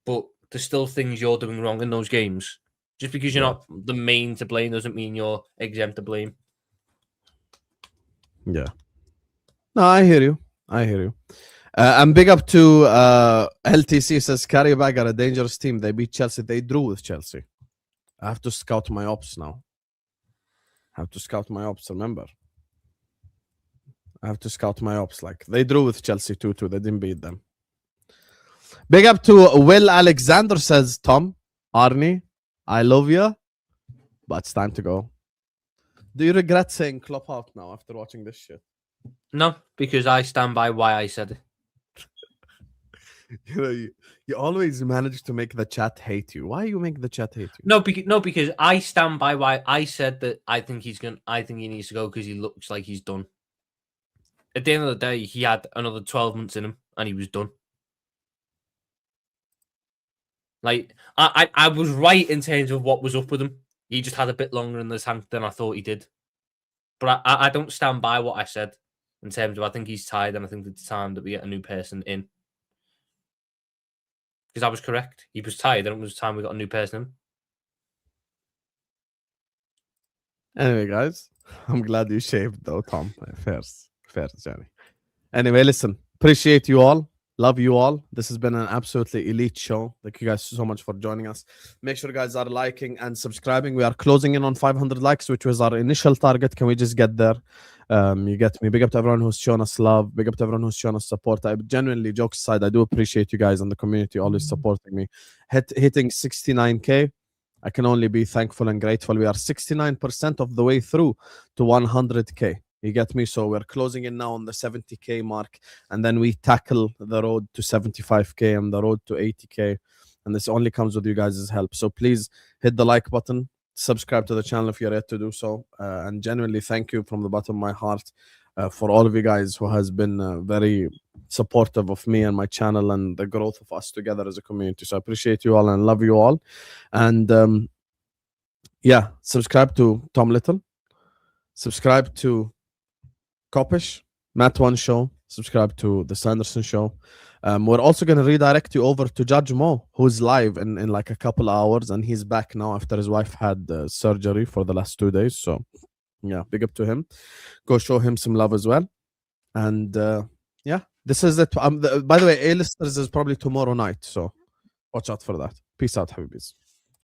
but there's still things you're doing wrong in those games. Just because you're not the main to blame doesn't mean you're exempt to blame. Yeah. No, I hear you. And big up to LTC says Qarabag are a dangerous team. They beat Chelsea. They drew with Chelsea. I have to scout my ops now. Remember. I have to scout my ops. Like, they drew with Chelsea 2-2. They didn't beat them. Big up to Will Alexander says, Tom, Arne, I love you, but it's time to go. Do you regret saying Klopp out now after watching this shit? No, because I stand by why I said it. You know, you always manage to make the chat hate you. Why you make the chat hate you? No, because I stand by why I said that. I think he needs to go because he looks like he's done. At the end of the day, he had another 12 months in him, and he was done. Like, I was right in terms of what was up with him. He just had a bit longer in the tank than I thought he did. But I don't stand by what I said in terms of I think he's tired, and I think it's time that we get a new person in. Because I was correct. He was tired, and it was time we got a new person in. Anyway, guys, I'm glad you shaved though, Tom. Fair journey. Anyway, listen, appreciate you all. Love you all. This has been an absolutely elite show. Thank you guys so much for joining us. Make sure you guys are liking and subscribing. We are closing in on 500 likes, which was our initial target. Can we just get there? You get me. Big up to everyone who's shown us love. Big up to everyone who's shown us support. I genuinely, jokes aside, I do appreciate you guys and the community always supporting me. Hitting 69K, I can only be thankful and grateful. We are 69% of the way through to 100K. You get me? So we're closing in now on the 70K mark, and then we tackle the road to 75K and the road to 80K. And this only comes with you guys' help. So please hit the like button, subscribe to the channel if you're yet to do so. And genuinely thank you from the bottom of my heart for all of you guys who has been very supportive of me and my channel and the growth of us together as a community. So I appreciate you all and love you all. And yeah, subscribe to Tom Little. Subscribe to Kopish, Matt One Show. Subscribe to the Sanderson Show. We're also going to redirect you over to Judge Mo, who's live in like a couple of hours, and he's back now after his wife had surgery for the last 2 days. So yeah, big up to him. Go show him some love as well. And yeah, this is it. By the way, A-Listers is probably tomorrow night, so watch out for that. Peace out, Habibis.